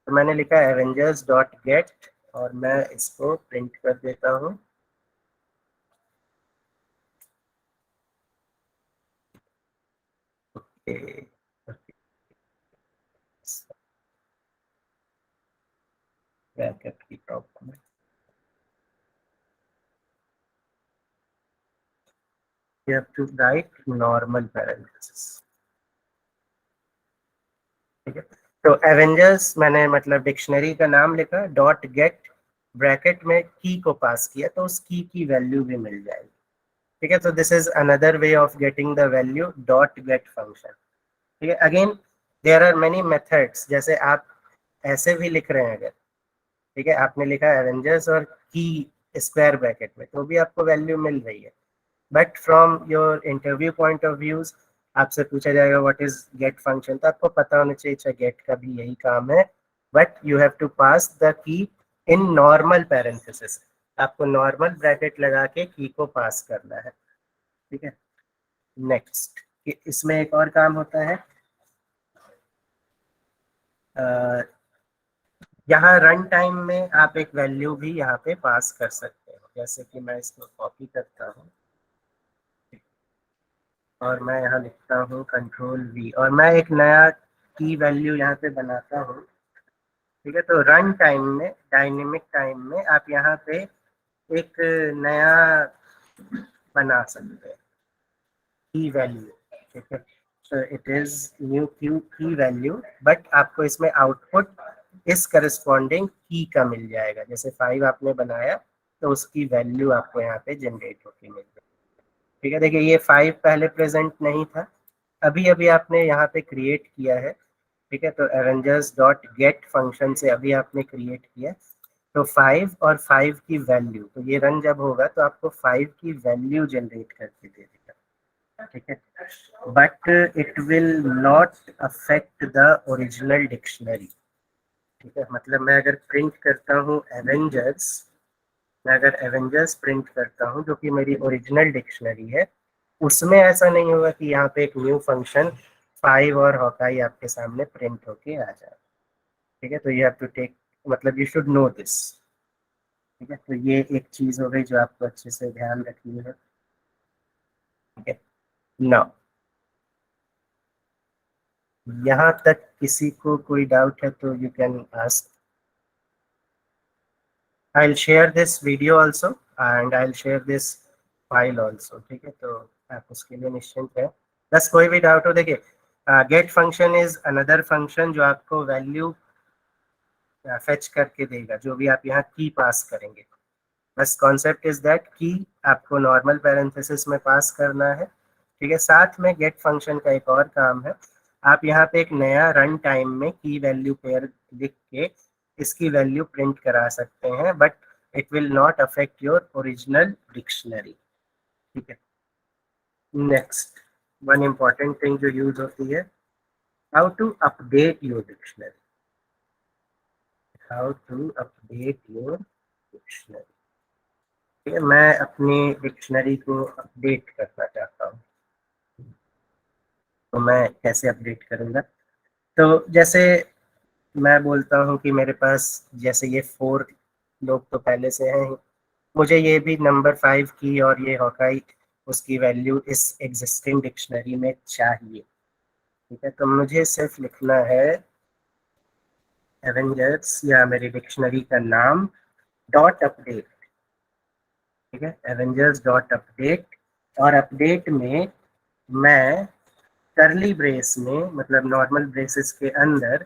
तो मैंने लिखा एवेंजर्स डॉट गेट और मैं इसको प्रिंट कर देता हूँ। ब्रैकेट की प्रॉब्लम है, you have to write normal parenthesis, ठीक है। तो एवेंजर्स मैंने मतलब डिक्शनरी का नाम लिखा, डॉट गेट ब्रैकेट में की को पास किया, तो उस की वैल्यू भी मिल जाएगी, ठीक है। तो this is another way of getting the value, dot get function, ठीक है। Again there are many methods, जैसे आप ऐसे भी लिख रहे हैं अगर, ठीक है, आपने लिखा एवेंजर्स और की स्क्वायर ब्रैकेट में, तो भी आपको वैल्यू मिल रही है। But from your interview point of views आपसे पूछा जाएगा व्हाट इज गेट फंक्शन, तो आपको पता होना चाहिए अच्छा गेट का भी यही काम है, but you have to pass the key in normal parenthesis. आपको नॉर्मल ब्रैकेट लगा के की को पास करना है, ठीक है। नेक्स्ट, इसमें एक और काम होता है, यहाँ रन टाइम में आप एक वैल्यू भी यहाँ पे पास कर सकते हो, जैसे कि मैं इसको कॉपी करता हूँ और मैं यहाँ लिखता हूँ कंट्रोल वी और मैं एक नया की वैल्यू यहाँ पे बनाता हूँ, ठीक है। तो रन टाइम में, डायनेमिक टाइम में आप यहाँ पे एक नया बना सकते हैं की वैल्यू, ठीक है। तो इट इज न्यू क्यू की वैल्यू, बट आपको इसमें आउटपुट इस करस्पॉन्डिंग की का मिल जाएगा, जैसे 5 आपने बनाया तो उसकी वैल्यू आपको यहाँ पे जनरेट होती मिल जाएगी, ठीक है। देखिए ये 5 पहले प्रेजेंट नहीं था, अभी अभी आपने यहाँ पे क्रिएट किया है, ठीक है। तो एवेंजर्स डॉट गेट फंक्शन से अभी आपने क्रिएट किया, तो 5 और 5 की वैल्यू, तो ये रन जब होगा तो आपको 5 की वैल्यू जनरेट करके दे देगा, ठीक है। But it will not affect the original dictionary, ठीक है। मतलब मैं अगर प्रिंट करता हूँ एवेंजर्स, मैं अगर एवेंजर्स प्रिंट करता हूँ जो कि मेरी ओरिजिनल डिक्शनरी है, उसमें ऐसा नहीं होगा कि यहाँ पे एक न्यू फंक्शन 5 और हॉकाई आपके सामने प्रिंट होके आ जाए, ठीक है। तो यू हैव टू टेक, मतलब यू शुड नो दिस, ठीक है। तो ये एक चीज हो गई जो आपको अच्छे से ध्यान रखनी है, ठीक है। नाउ यहाँ तक किसी को कोई डाउट है तो you can ask. I will share this video also and I will share this file also, ठीक है। तो आप उसके लिए निश्चिंत है, बस कोई भी डाउट हो, देखिए get function is another function जो आपको वैल्यू फेच करके देगा, जो भी आप यहाँ की पास करेंगे। बस कॉन्सेप्ट इज दैट की आपको नॉर्मल पैरेंथेसिस में पास करना है, ठीक है। साथ में गेट फंक्शन का एक और काम है, आप यहाँ पे एक नया रन टाइम में की वैल्यू पेयर लिख के इसकी वैल्यू प्रिंट करा सकते हैं, but it will not affect your original dictionary, ठीक है। नेक्स्ट, वन इम्पॉर्टेंट थिंग जो यूज होती है, how to update your dictionary, how to update your dictionary, ठीक है। मैं अपनी डिक्शनरी को अपडेट करना चाहता हूँ, तो मैं कैसे अपडेट करूँगा? तो जैसे मैं बोलता हूँ कि मेरे पास जैसे ये 4 लोग तो पहले से हैं ही, मुझे ये भी नंबर 5 की और ये हॉकाई उसकी वैल्यू इस एग्जिस्टिंग डिक्शनरी में चाहिए, ठीक है। तो मुझे सिर्फ लिखना है एवेंजर्स या मेरी डिक्शनरी का नाम डॉट अपडेट, ठीक है, एवेंजर्स डॉट अपडेट, और अपडेट में मैं करली ब्रेस में, मतलब नॉर्मल ब्रेसेस के अंदर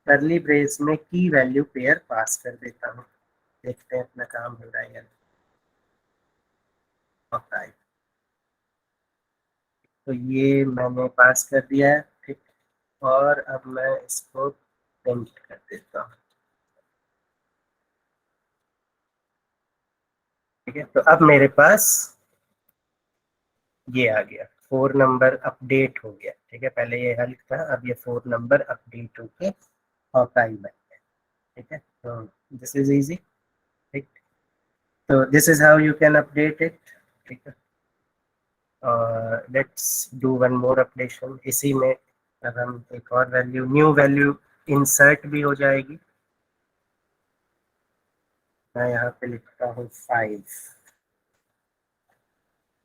करली ब्रेस में की वैल्यू पेयर पास कर देता हूँ। देखते हैं अपना काम हो रहा है या नहीं। होता है, तो ये मैंने पास कर दिया है, ठीक। और अब मैं इसको प्रिंट कर देता हूँ। ठीक है, तो अब मेरे पास ये आ गया 4 नंबर अपडेट हो गया। ठीक है, पहले ये हल्क था, अब ये 4 नंबर अपडेट होके हॉकाई बन गया। ठीक है, तो दिस इज इजी। ठीक, तो this is how you can update it. ठीक है, let's do one more updation इसी में। अब हम एक और वैल्यू, न्यू वैल्यू इंसर्ट भी हो जाएगी। मैं यहाँ पे लिखता हूँ 5,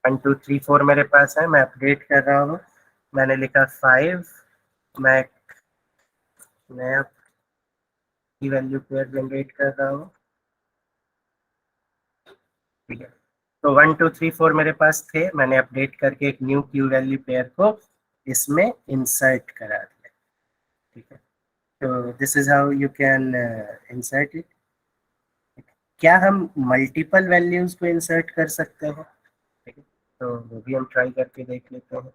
1 2 3 4 मेरे पास है, मैं अपडेट कर रहा हूँ। मैंने लिखा 5, मैं एक नया की वैल्यू पेयर जनरेट कर रहा हूँ। ठीक है, तो 1 2 3 4 मेरे पास थे, मैंने अपडेट करके एक न्यू क्यू वैल्यू पेयर को इसमें इंसर्ट करा दिया। ठीक है, तो this is how you can insert it. क्या हम मल्टीपल वैल्यूज को इंसर्ट कर सकते हैं? ठीक है, तो वो भी हम ट्राई करके देख लेते हैं।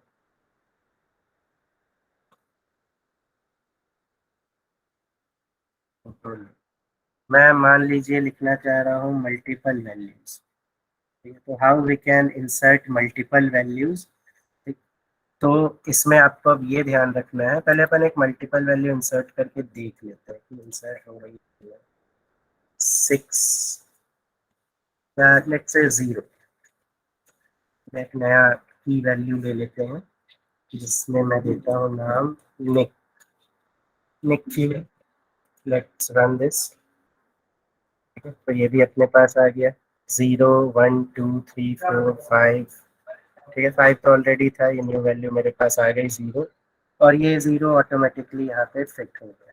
मैं मान लीजिए लिखना चाह रहा हूँ मल्टीपल वैल्यूज। ठीक है, तो how we can insert multiple values. तो इसमें आपको अब ये ध्यान रखना है, पहले अपन एक मल्टीपल वैल्यू इंसर्ट करके देख लेते हैं कि इंसर्ट हो रही है। 6, लेट्स से 0। एक नया की वैल्यू ले लेते हैं जिसमें मैं देता हूँ नाम निक। निक की, लेट्स रन दिस। तो ये भी अपने पास आ गया 0 1 2 3 4 5। ठीक है, 5 तो ऑलरेडी था, ये न्यू वैल्यू मेरे पास आ गई 0, और ये 0 ऑटोमेटिकली यहाँ पे फिट हो गया।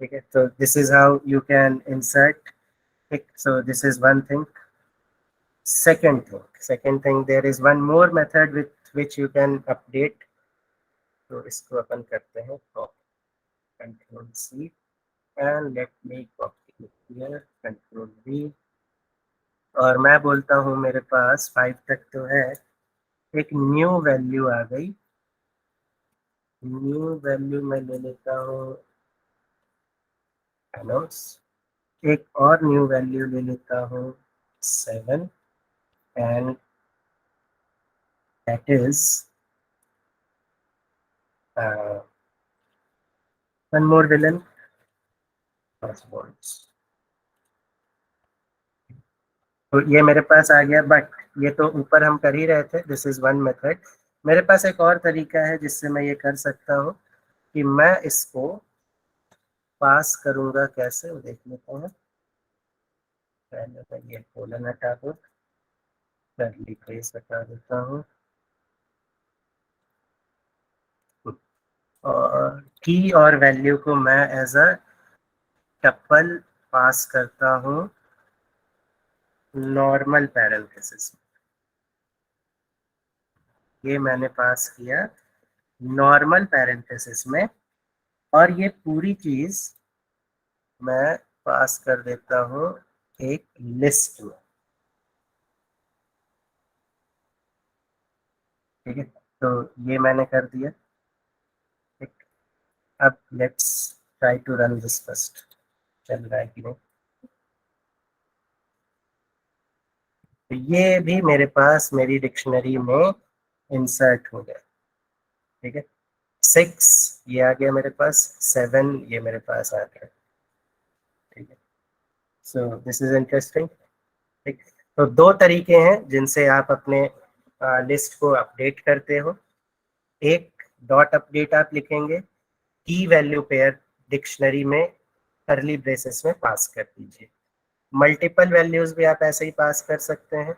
ठीक है, तो this is how you can insert. so this is one thing. Second thing, there is one more method with which you can update. तो इसको अपन करते हैं control C and let me copy here, control V, और मैं बोलता हूँ मेरे पास 5 तक तो है, एक न्यू वैल्यू आ गई। न्यू वैल्यू मैं ले लेता हूँ एनोस, एक और न्यू वैल्यू ले लेता हूँ 7, and that is one more villain passwords. तो ये मेरे पास आ गया, बट ये तो ऊपर हम कर ही रहे थे, दिस इज वन मेथड। मेरे पास एक और तरीका है जिससे मैं ये कर सकता हूँ कि मैं इसको पास करूंगा कैसे, वो देख लेता हूँ। पहले मैं ये कोलन हटा दूँ, कर्ली ब्रेस हटा देता हूँ, और की और वैल्यू को मैं एज अ टपल पास करता हूँ नॉर्मल पैरेंथेसिस में। ये मैंने पास किया नॉर्मल पैरेंथेसिस में, और ये पूरी चीज मैं पास कर देता हूँ एक लिस्ट में। ठीक है, तो ये मैंने कर दिया। ठीक, अब let's try to run this first, चल रहा है कि नहीं। तो ये भी मेरे पास मेरी डिक्शनरी में इंसर्ट हो गया। ठीक है, 6 ये आ गया मेरे पास, 7 ये मेरे पास आ गया। ठीक है, सो दिस इज इंटरेस्टिंग। ठीक, तो दो तरीके हैं जिनसे आप अपने लिस्ट को अपडेट करते हो। एक डॉट अपडेट आप लिखेंगे, की वैल्यू पेयर डिक्शनरी में करली ब्रेसेस में पास कर दीजिए। मल्टीपल वैल्यूज भी आप ऐसे ही पास कर सकते हैं,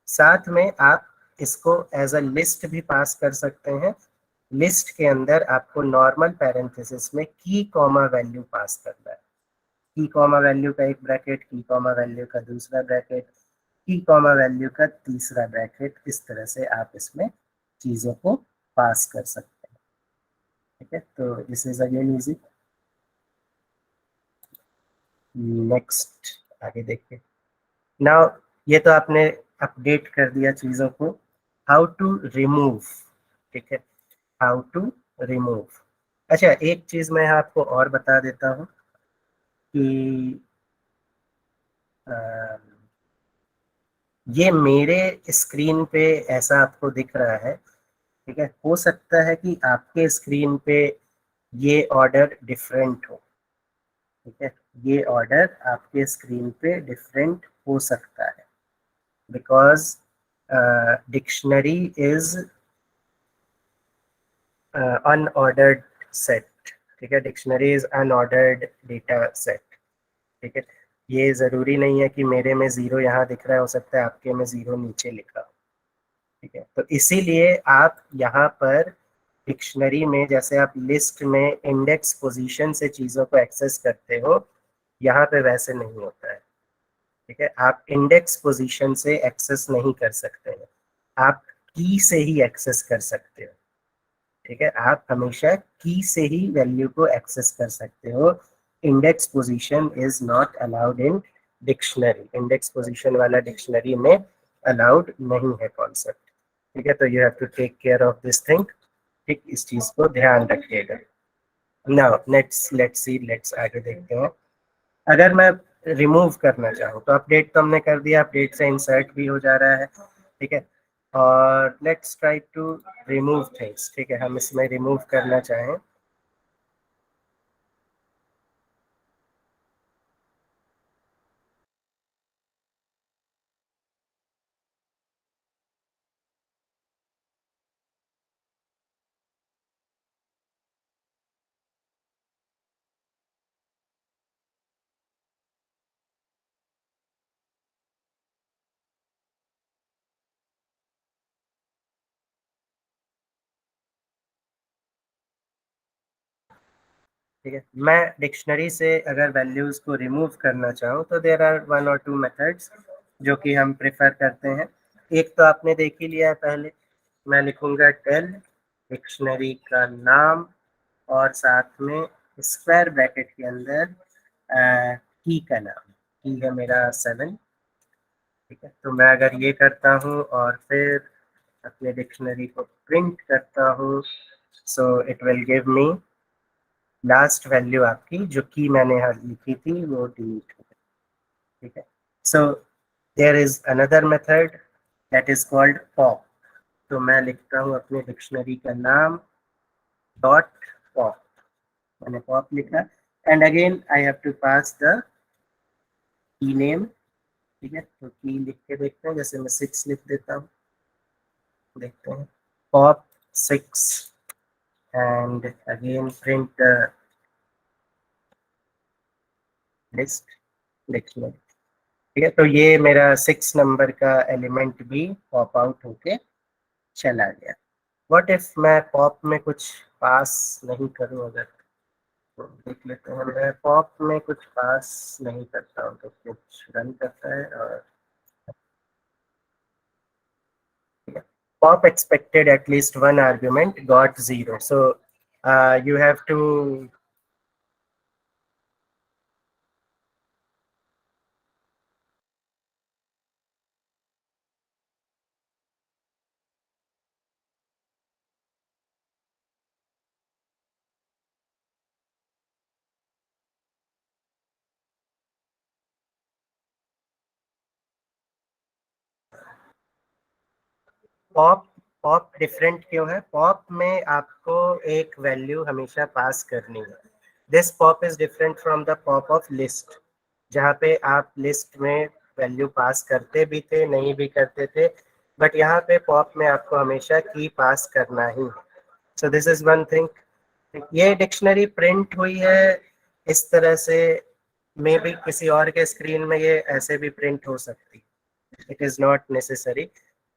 साथ में आप इसको एज अ लिस्ट भी पास कर सकते हैं। लिस्ट के अंदर आपको नॉर्मल पैरेंथेसिस में की कॉमा वैल्यू पास करना है। की कॉमा वैल्यू का एक ब्रैकेट, की कॉमा वैल्यू का दूसरा ब्रैकेट, की कॉमा वैल्यू का तीसरा ब्रैकेट, इस तरह से आप इसमें चीजों को पास कर सकते हैं। ठीक है, तो this is again easy. Next आगे देखिए। नाउ ये तो आपने अपडेट कर दिया चीजों को, हाउ टू रिमूव। ठीक है, हाउ टू रिमूव। अच्छा, एक चीज मैं आपको और बता देता हूँ कि ये मेरे स्क्रीन पे ऐसा आपको दिख रहा है, ठीक है। हो सकता है कि आपके स्क्रीन पे ये ऑर्डर डिफरेंट हो, ठीक है। ये ऑर्डर आपके स्क्रीन पे डिफरेंट हो सकता है, because dictionary is unordered set, ठीक है। Dictionary is unordered data set, ठीक है। ये जरूरी नहीं है कि मेरे में जीरो यहाँ दिख रहा है, हो सकता है आपके में जीरो नीचे लिखा हो, ठीक है। तो इसीलिए आप यहाँ पर डिक्शनरी में, जैसे आप लिस्ट में इंडेक्स पोजीशन से चीजों को एक्सेस करते हो, यहाँ पे वैसे नहीं होता है, ठीक है। आप इंडेक्स पोजीशन से एक्सेस नहीं कर सकते हैं, आप की से ही एक्सेस कर सकते हो, ठीक है। आप हमेशा की से ही वैल्यू को एक्सेस कर सकते हो। Index position is not allowed in dictionary, index position वाला डिक्शनरी में अलाउड नहीं है कॉन्सेप्ट, ठीक है। तो you have to take care of this thing, ठीक, इस चीज को ध्यान रखिएगा। नाउ लेट्स आगे देखते हैं। अगर मैं रिमूव करना चाहूँ तो अपडेट तो हमने कर दिया, अपडेट से इंसर्ट भी हो जा रहा है, ठीक है। और let's try to remove things, ठीक है। हम इसमें रिमूव करना चाहें, ठीक है। मैं डिक्शनरी से अगर वैल्यूज को रिमूव करना चाहूँ तो देर आर 1 और 2 मेथड्स जो कि हम प्रेफर करते हैं। एक तो आपने देख ही लिया है पहले, मैं लिखूंगा टेल डिक्शनरी का नाम और साथ में स्क्वायर ब्रैकेट के अंदर की का नाम, की है मेरा 7, ठीक है। तो मैं अगर ये करता हूँ और फिर अपने डिक्शनरी को प्रिंट करता हूँ, so it will give me last value आपकी जो की मैंने यहाँ लिखी थी वो डिलीट हो गई, ठीक है। So there is another method that is called pop. तो मैं लिखता हूँ अपने डिक्शनरी का नाम डॉट पॉप, मैंने पॉप लिखा, and again I have to pass the key name, ठीक है। तो की लिख के देखते हैं, जैसे मैं 6 लिख देता हूँ, देखते हैं pop 6 and again print list dictionary, ठीक है। तो ये मेरा 6 नंबर का एलिमेंट भी पॉप आउट होके चला गया। व्हाट इफ मैं पॉप में कुछ पास नहीं करूं, अगर तो देख लेते हैं, मैं पॉप में कुछ पास नहीं करता हूँ तो कुछ रन करता है और pop expected at least one argument got 0, so you have to pop pop different क्यों है? पॉप में आपको एक वैल्यू हमेशा पास करनी है। This pop is different from the pop of list, जहाँ पे आप लिस्ट में वैल्यू पास करते भी थे, नहीं भी करते थे, बट यहाँ पे पॉप में आपको हमेशा की पास करना ही है। So this is one thing. ये डिक्शनरी प्रिंट हुई है इस तरह से, मे बी किसी और के स्क्रीन में ये ऐसे भी प्रिंट हो सकती, इट इज नॉट नेसेसरी।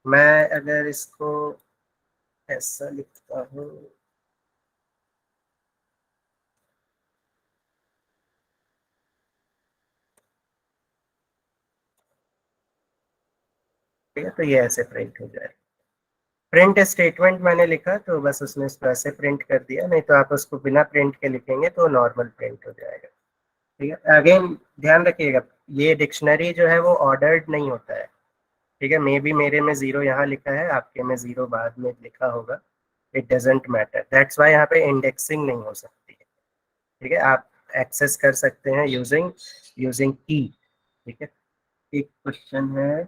मैं अगर इसको ऐसा लिखता हूँ, ठीक है, तो ये ऐसे प्रिंट हो जाए। प्रिंट स्टेटमेंट मैंने लिखा तो बस उसने इसको ऐसे प्रिंट कर दिया, नहीं तो आप उसको बिना प्रिंट के लिखेंगे तो नॉर्मल प्रिंट हो जाएगा, ठीक है। अगेन ध्यान रखिएगा, ये डिक्शनरी जो है वो ऑर्डर्ड नहीं होता है, ठीक है। मे बी मेरे में 0 यहाँ लिखा है, आपके में 0 बाद में लिखा होगा, it doesn't matter, that's why यहाँ पे इंडेक्सिंग नहीं हो सकती है, ठीक है। आप एक्सेस कर सकते हैं यूजिंग यूजिंग की, ठीक है। एक क्वेश्चन है,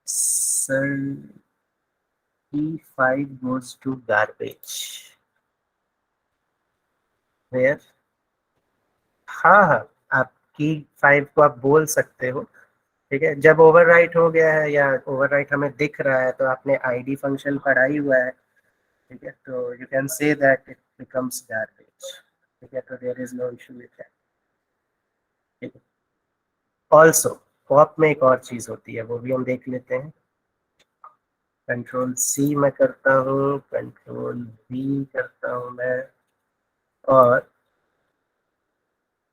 sir, P5 goes to garbage. Where? हाँ हाँ, आप की 5 को आप बोल सकते हो, ठीक है। जब ओवरराइट हो गया है या ओवरराइट हमें दिख रहा है तो आपने आईडी फंक्शन पढ़ा ही हुआ है, ठीक है। तो you can say that it becomes garbage, ठीक है। तो there is no issue with that, ठीक है। ऑल्सो पॉप में एक और चीज होती है, वो भी हम देख लेते हैं। कंट्रोल सी मैं करता हूँ, कंट्रोल बी करता हूँ मैं, और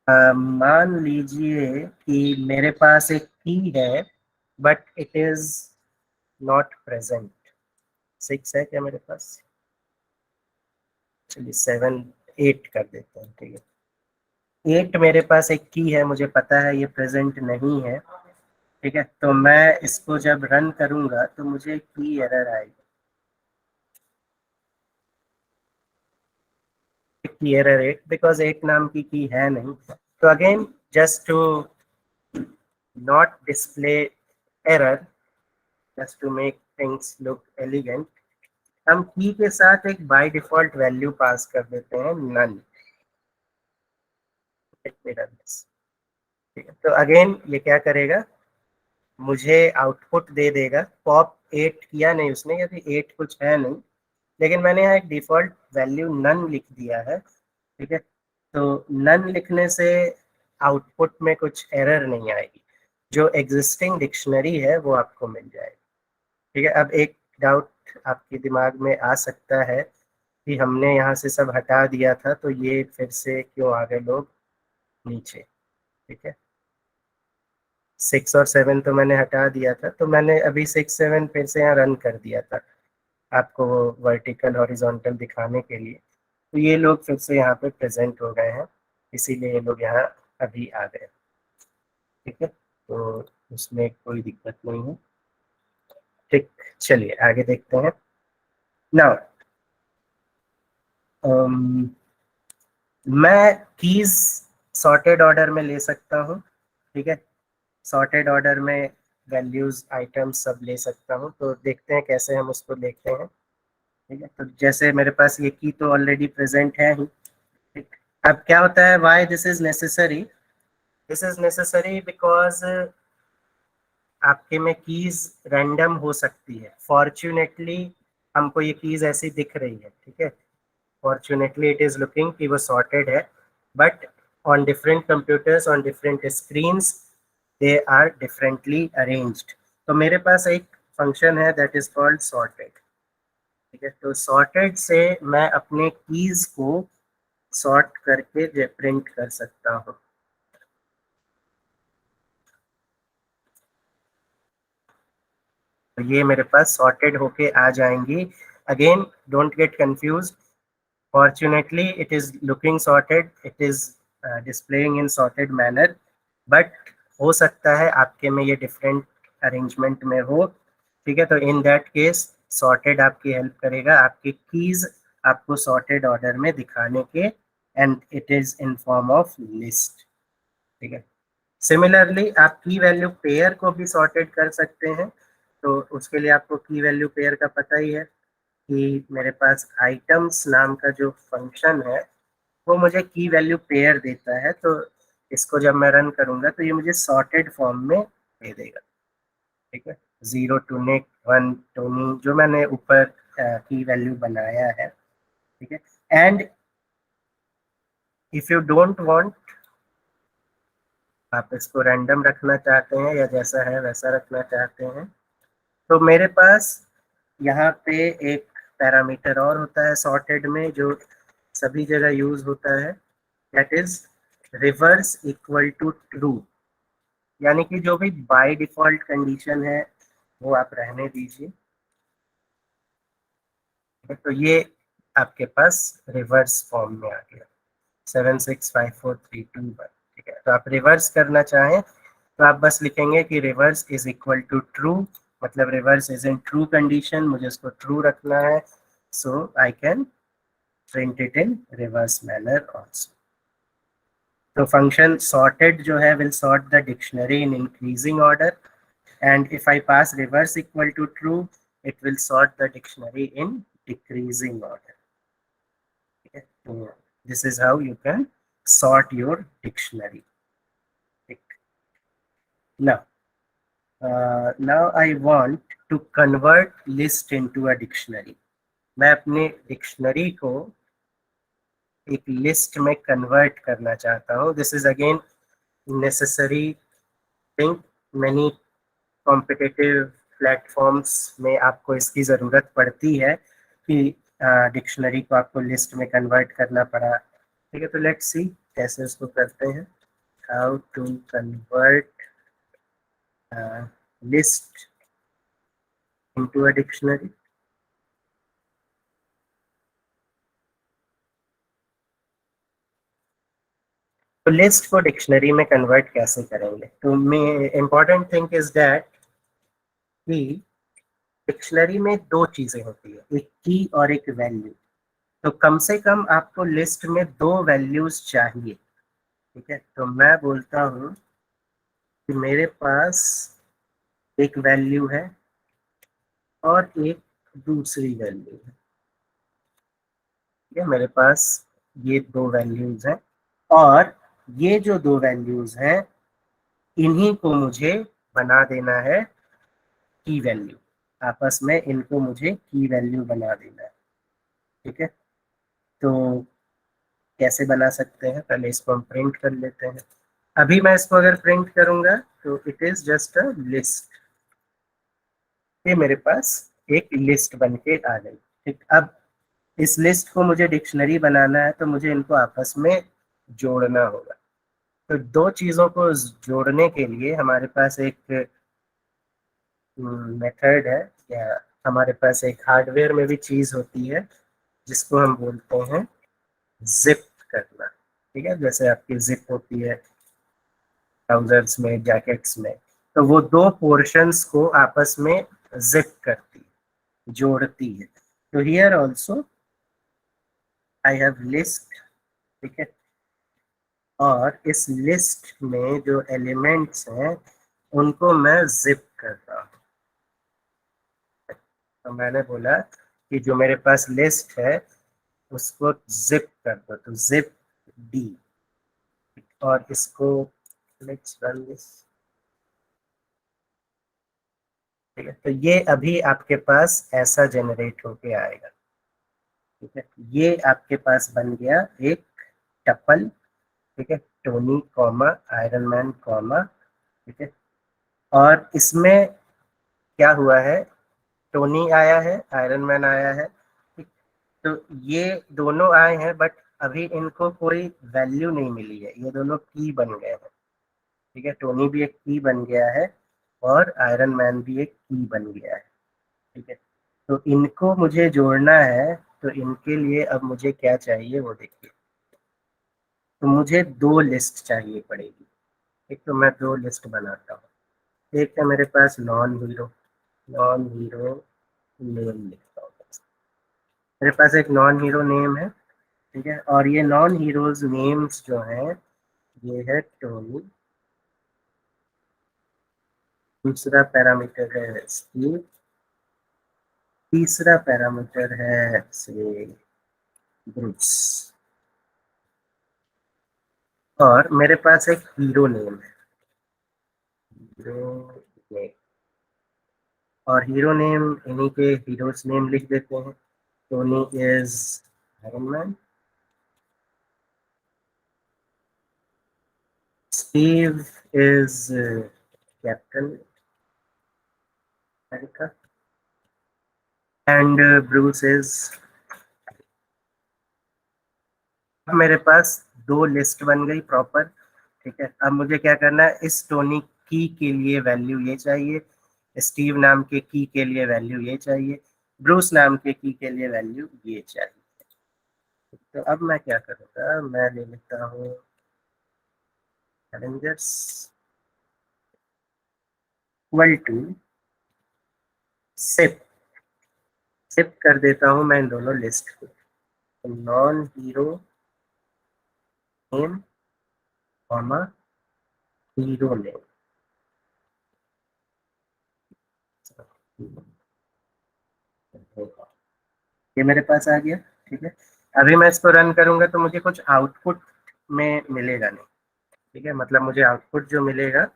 मान लीजिए कि मेरे पास एक की है but it is not present. 6 है क्या मेरे पास? चलिए 7 8 कर देते हैं, ठीक है। 8 मेरे पास एक की है, मुझे पता है ये प्रेजेंट नहीं है, ठीक है। तो मैं इसको जब रन करूंगा तो मुझे की एरर आएगी, की एरर 8, बिकॉज 8 नाम की है नहीं। तो again just to not display error, just to make things look elegant, हम की के साथ एक बाय डिफॉल्ट वैल्यू पास कर देते हैं नन। ठीक है, तो अगेन ये क्या करेगा, मुझे आउटपुट दे देगा। पॉप 8 किया नहीं उसने क्योंकि 8 कुछ है नहीं, लेकिन मैंने यहाँ एक डिफॉल्ट वैल्यू नन लिख दिया है, ठीक है। तो नन लिखने से आउटपुट में कुछ एरर नहीं आएगी, जो एग्जिस्टिंग डिक्शनरी है वो आपको मिल जाएगी, ठीक है। अब एक डाउट आपके दिमाग में आ सकता है कि हमने यहाँ से सब हटा दिया था तो ये फिर से क्यों आ गए लोग नीचे, ठीक है। 6 और 7 तो मैंने हटा दिया था, तो मैंने अभी 6 7 फिर से यहाँ रन कर दिया था आपको वो वर्टिकल हॉरिजॉन्टल दिखाने के लिए। तो ये लोग फिर से यहाँ पे प्रेजेंट हो गए हैं, इसीलिए ये लोग यहाँ अभी आ गए, ठीक है। तो उसमें कोई दिक्कत नहीं है, ठीक। चलिए आगे देखते हैं। नाउ मैं कीज सॉर्टेड ऑर्डर में ले सकता हूँ, ठीक है। सॉर्टेड ऑर्डर में वैल्यूज आइटम्स सब ले सकता हूँ, तो देखते हैं कैसे हम उसको लेते हैं, ठीक है। तो जैसे मेरे पास ये की तो ऑलरेडी प्रेजेंट है ही, ठीक। अब क्या होता है, why this is necessary? This is necessary because आपके में कीज रैंडम हो सकती है। फॉर्चुनेटली हमको ये कीज ऐसी दिख रही है, ठीक है। फॉर्चुनेटली इट इज लुकिंग कि वो सॉर्टेड है, but on different computers on different screens they are differently arranged. तो मेरे पास एक फंक्शन है दैट इज कॉल्ड सॉर्टेड, ठीक है। तो सॉर्टेड से मैं अपने कीज को सॉर्ट करके प्रिंट कर सकता हूँ। तो ये मेरे पास सॉर्टेड होके आ जाएंगी। Again don't get confuse, fortunately it is looking sorted, it is displaying in sorted manner, but हो सकता है आपके में ये डिफरेंट अरेंजमेंट में हो, ठीक है। तो इन दैट केस सॉर्टेड आपकी हेल्प करेगा आपकी कीज आपको सॉर्टेड ऑर्डर में दिखाने के, and it is in form of list, ठीक है। सिमिलरली आप की वैल्यू पेयर को भी सॉर्टेड कर सकते हैं। तो उसके लिए आपको की वैल्यू पेयर का पता ही है कि मेरे पास आइटम्स नाम का जो फंक्शन है वो मुझे की वैल्यू पेयर देता है। तो इसको जब मैं रन करूंगा तो ये मुझे सॉर्टेड फॉर्म में दे देगा, ठीक है। 0 टूनिक 1 टोनी जो मैंने ऊपर की वैल्यू बनाया है, ठीक है। And if you don't want, आप इसको रैंडम रखना चाहते हैं या जैसा है वैसा रखना चाहते हैं, तो मेरे पास यहाँ पे एक पैरामीटर और होता है सॉर्टेड में जो सभी जगह यूज होता है, that is reverse equal to true. यानी कि जो भी बाय डिफॉल्ट कंडीशन है वो आप रहने दीजिए, तो ये आपके पास रिवर्स फॉर्म में आ गया 7654321, ठीक है। तो आप रिवर्स करना चाहें तो आप बस लिखेंगे कि reverse is equal to true, मतलब reverse is in true condition, मुझे इसको ट्रू रखना है, so I can print it in reverse manner also. तो फंक्शन सॉर्टेड जो है will sort the dictionary in increasing order, and if I pass reverse equal to true, it will sort the dictionary in decreasing order. Okay? So this is how you can sort your dictionary. Now I want to convert list into a dictionary. मैं अपने डिक्शनरी को एक लिस्ट में कन्वर्ट करना चाहता हूँ. This is again necessary thing. Many competitive platforms में आपको इसकी ज़रूरत पड़ती है कि डिक्शनरी को आपको लिस्ट में कन्वर्ट करना पड़ा. ठीक है, तो लेट्स सी कैसे उसको करते हैं. How to convert list into a dictionary. तो लिस्ट को डिक्शनरी में कन्वर्ट कैसे करेंगे? तो मैं इम्पॉर्टेंट थिंग इज दैट कि डिक्शनरी में दो चीजें होती है, एक की और एक वैल्यू. तो कम से कम आपको लिस्ट में दो वैल्यूज चाहिए. ठीक है, तो मैं बोलता हूँ कि मेरे पास एक वैल्यू है और एक दूसरी वैल्यू है. ठीक है, मेरे पास ये दो वैल्यूज हैं और ये जो दो वैल्यूज हैं इन्हीं को मुझे बना देना है की वैल्यू. आपस में इनको मुझे की वैल्यू बना देना है. ठीक है, तो कैसे बना सकते हैं? पहले इसको हम प्रिंट कर लेते हैं. अभी मैं इसको अगर प्रिंट करूंगा तो it is just a list. ये मेरे पास एक लिस्ट बन के आ गई. ठीक, अब इस लिस्ट को मुझे डिक्शनरी बनाना है तो मुझे इनको आपस में जोड़ना होगा. तो दो चीजों को जोड़ने के लिए हमारे पास एक मेथड है, या हमारे पास एक हार्डवेयर में भी चीज होती है जिसको हम बोलते हैं जिप करना. ठीक है, जैसे आपकी जिप होती है ट्राउजर्स में, जैकेट्स में, तो वो दो पोर्शंस को आपस में जिप करती है, जोड़ती है. तो here also I have list. ठीक है, और इस लिस्ट में जो एलिमेंट्स हैं उनको मैं जिप कर रहा हूँ. तो मैंने बोला कि जो मेरे पास लिस्ट है उसको जिप कर दो, तो जिप डी. और इसको लेट्स रन दिस. ठीक है, तो ये अभी आपके पास ऐसा जनरेट होके आएगा. ठीक है, ये आपके पास बन गया एक टपल. ठीक है, Tony comma iron man comma. ठीक है, और इसमें क्या हुआ है, टोनी आया है, आयरन मैन आया है. ठीक, तो ये दोनों आए हैं बट अभी इनको कोई वैल्यू नहीं मिली है, ये दोनों की बन गए हैं. ठीक है, टोनी भी एक की बन गया है और आयरन मैन भी एक की बन गया है. ठीक है, तो इनको मुझे जोड़ना है. तो इनके लिए अब मुझे क्या चाहिए वो देखिए. तो मुझे दो लिस्ट चाहिए पड़ेगी. एक तो मैं दो लिस्ट बनाता हूँ. एक है मेरे पास non hero. Non hero name लिखता हूँ. मेरे पास एक नॉन हीरो नेम है. ठीक है, और ये नॉन हीरोज नेम्स जो हैं ये है टोनी. दूसरा पैरामीटर है स्टीव. तीसरा पैरामीटर है से ब्रूस. और मेरे पास एक हीरो नेम है. हीरो नेम, और हीरो नेम इन्हीं के हीरोज नेम लिख देते हैं. Tony is iron man. Steve is captain America. And Bruce is. अब मेरे पास दो लिस्ट बन गई प्रॉपर. ठीक है, अब मुझे क्या करना है, इस टोनी की के लिए वैल्यू ये चाहिए, स्टीव नाम के की के लिए वैल्यू ये चाहिए, ब्रूस नाम के की के लिए वैल्यू ये चाहिए. तो अब मैं क्या करूँगा, मैं ले लेता हूँ Avengers equal to zip. Zip कर देता हूँ मैं इन दोनों लिस्ट को. Non hero name comma hero name. ये मेरे पास आ गया। ठीक है, अभी मैं इसको रन करूंगा तो मुझे कुछ आउटपुट में मिलेगा नहीं। ठीक है, मतलब मुझे आउटपुट जो मिलेगा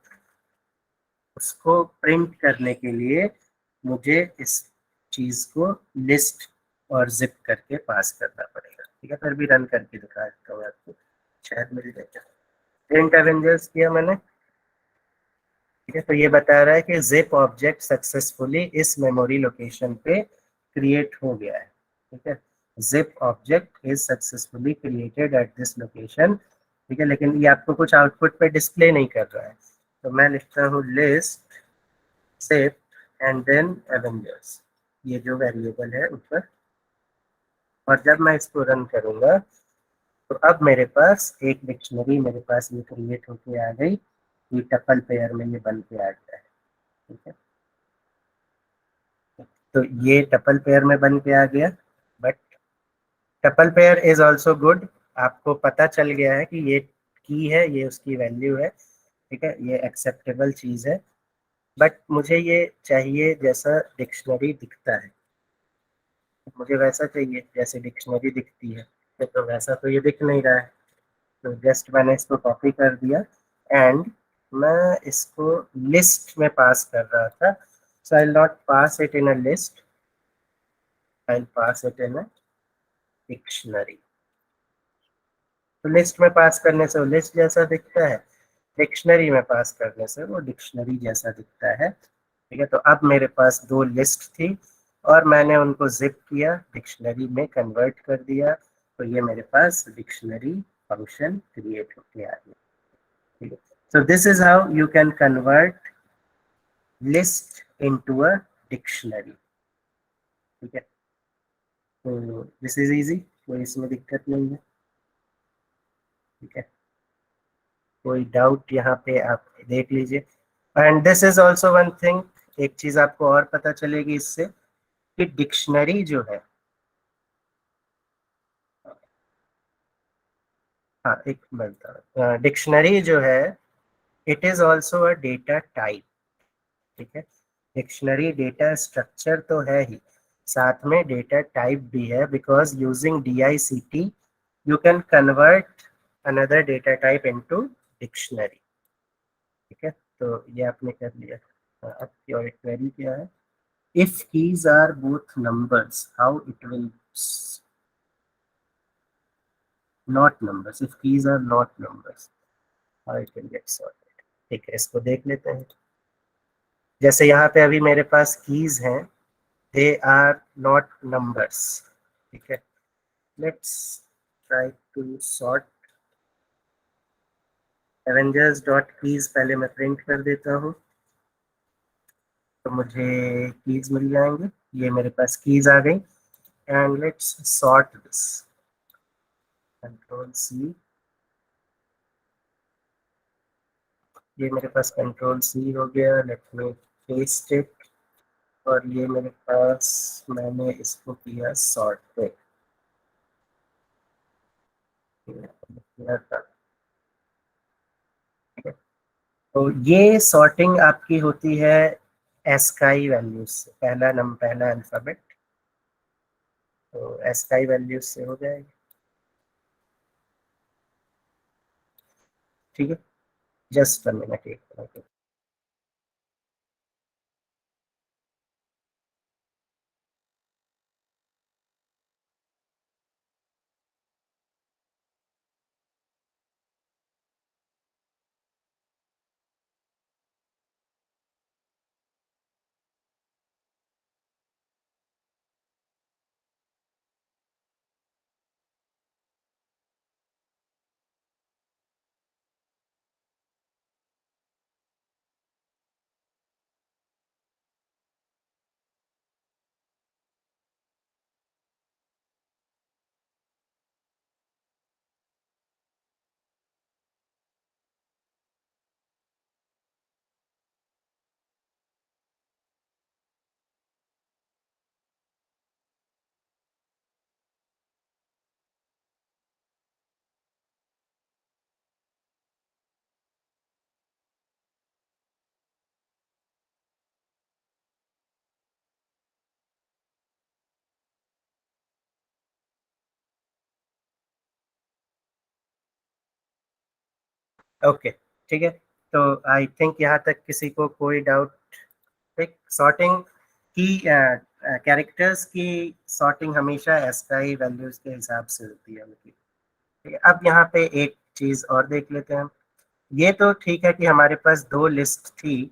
उसको प्रिंट करने के लिए मुझे इस चीज को लिस्ट और जिप करके पास करना पड़ेगा। ठीक है, फिर भी रन करके दिखा देता हूँ आपको, शायद मिल जाएगा। प्रिंट एवेंजर्स किया मैंने। ठीक है, तो ये बता रहा है कि जिप ऑब्जेक्ट सक्सेसफुली इस मेमोरी लोकेशन पे क्रिएट हो गया है। ठीक है, zip object is successfully created at this location. ठीक है, लेकिन ये आपको कुछ आउटपुट पे डिस्प्ले नहीं कर रहा है, तो मैं लिखता हूँ list zip and then Avengers, ये जो वेरिएबल है ऊपर। और जब मैं इसको रन करूंगा तो अब मेरे पास एक डिक्शनरी मेरे पास ये क्रिएट होके आ गई, ये टपल पेयर में ये बन के आ गया है। ठीक है, तो ये टपल पेयर में बन के आ गया। But tuple pair is also good, आपको पता चल गया है कि ये की है, ये उसकी वैल्यू है। ठीक है, ये एक्सेप्टेबल चीज है। बट मुझे ये चाहिए जैसा डिक्शनरी दिखता है, मुझे वैसा चाहिए जैसे डिक्शनरी दिखती है। तो वैसा तो ये दिख नहीं रहा है, तो जस्ट मैंने इसको कॉपी कर दिया एंड मैं इसको लिस्ट में पास कर रहा था। So I will not pass it in a list, I will pass it in a dictionary. तो लिस्ट में पास करने से वो लिस्ट जैसा दिखता है, डिक्शनरी में पास करने से वो डिक्शनरी जैसा दिखता है। ठीक है, तो अब मेरे पास दो लिस्ट थी और मैंने उनको जिप किया, डिक्शनरी में कन्वर्ट कर दिया, तो ये मेरे पास डिक्शनरी फंक्शन क्रिएट होके आ गया। ठीक है, so this is how you can convert list into a dictionary. ठीक है, तो दिस इज इजी, कोई इसमें दिक्कत नहीं है। ठीक है, कोई डाउट यहाँ पे आप देख लीजिए। And this is also one thing, एक चीज आपको और पता चलेगी इससे कि डिक्शनरी जो है, हाँ एक मिनट, डिक्शनरी जो है it is also a data type. ठीक है, डिक्शनरी डेटा स्ट्रक्चर तो है ही, साथ में डेटा टाइप भी है, because using DICT you can convert another data type into dictionary. ठीक है, तो ये आपने कर लिया। अब की और एक क्वेरी क्या है, if keys are both numbers how it will not numbers, if keys are not numbers how it will get sorted. ठीक है, इसको देख लेते हैं। जैसे यहाँ पे अभी मेरे पास कीज हैं, they are not numbers। ठीक है, let's try to sort avengers dot keys, पहले मैं प्रिंट कर देता हूँ तो मुझे कीज मिल जाएंगे। ये मेरे पास कीज आ गई and let's sort this, control C, ये मेरे पास कंट्रोल सी हो गया, लेट मी पेस्ट इट। और ये मेरे पास मैंने इसको किया सॉर्ट पे। तो ये सॉर्टिंग आपकी होती है एस्काई वैल्यूज से, पहला अल्फाबेट, तो एस्काई वैल्यूज से हो जाएगी। ठीक है, जस्ट 1 मिनट, एक ओके ठीक है, तो आई थिंक यहाँ तक किसी को कोई डाउट? ठीक, सॉर्टिंग की कैरेक्टर्स की सॉर्टिंग हमेशा एस्काई वैल्यूज के हिसाब से होती है उनकी। ठीक है, अब यहाँ पे एक चीज और देख लेते हैं हम। ये तो ठीक है कि हमारे पास दो लिस्ट थी,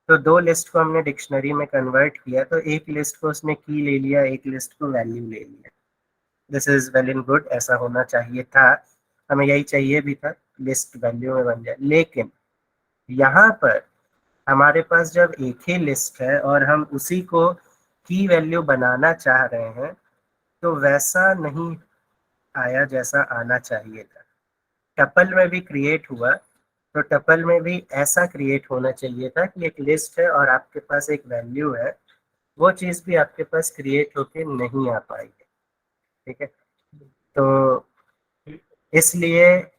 तो दो लिस्ट को हमने डिक्शनरी में कन्वर्ट किया, तो एक लिस्ट को उसने की ले लिया, एक लिस्ट को वैल्यू ले लिया। This is well and good, ऐसा होना चाहिए था, हमें यही चाहिए भी था, लिस्ट वैल्यू में बन जाए। लेकिन यहाँ पर हमारे पास जब एक ही लिस्ट है और हम उसी को की वैल्यू बनाना चाह रहे हैं, तो वैसा नहीं आया जैसा आना चाहिए था। टपल में भी क्रिएट हुआ, तो टपल में भी ऐसा क्रिएट होना चाहिए था कि एक लिस्ट है और आपके पास एक वैल्यू है, वो चीज़ भी आपके पास क्रिएट होके नहीं आ पाई है। ठीक है, तो इसलिए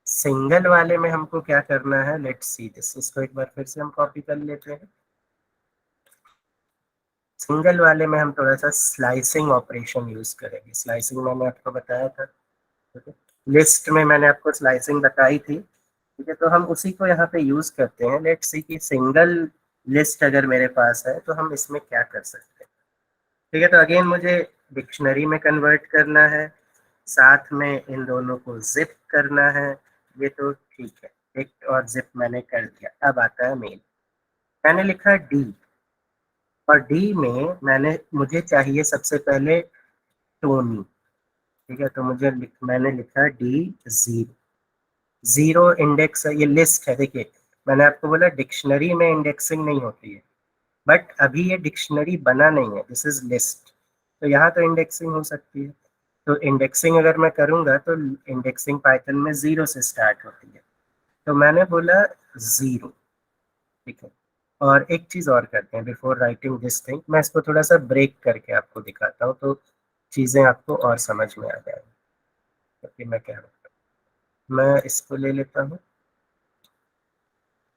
सिंगल वाले में हमको क्या करना है, लेट्स सी दिस, इसको एक बार फिर से हम कॉपी कर लेते हैं। सिंगल वाले में हम थोड़ा सा स्लाइसिंग ऑपरेशन यूज करेंगे। स्लाइसिंग मैंने आपको बताया था, ठीक है, लिस्ट में मैंने आपको स्लाइसिंग बताई थी। ठीक है, तो हम उसी को यहाँ पे यूज करते हैं। लेट्स सी कि सिंगल लिस्ट अगर मेरे पास है तो हम इसमें क्या कर सकते हैं। ठीक है, तो अगेन मुझे डिक्शनरी में कन्वर्ट करना है, साथ में इन दोनों को जिप करना है। ये तो ठीक है, एक और जिप मैंने कर दिया। अब आता है मेन, मैंने लिखा डी, और डी में मुझे चाहिए सबसे पहले टोनी। ठीक है, तो मैंने लिखा डी जीरो। जीरो इंडेक्स है, ये लिस्ट है। देखिए, मैंने आपको बोला डिक्शनरी में इंडेक्सिंग नहीं होती है, बट अभी ये डिक्शनरी बना नहीं है, दिस इज लिस्ट, तो यहाँ तो इंडेक्सिंग हो सकती है। तो इंडेक्सिंग अगर मैं करूँगा तो इंडेक्सिंग पाइथन में जीरो से स्टार्ट होती है, तो मैंने बोला जीरो। ठीक है, और एक चीज़ और करते हैं बिफोर राइटिंग दिस थिंग, मैं इसको थोड़ा सा ब्रेक करके आपको दिखाता हूँ, तो चीज़ें आपको और समझ में आ जाएंगी। क्योंकि मैं कह रहा हूँ, मैं इसको ले लेता हूँ,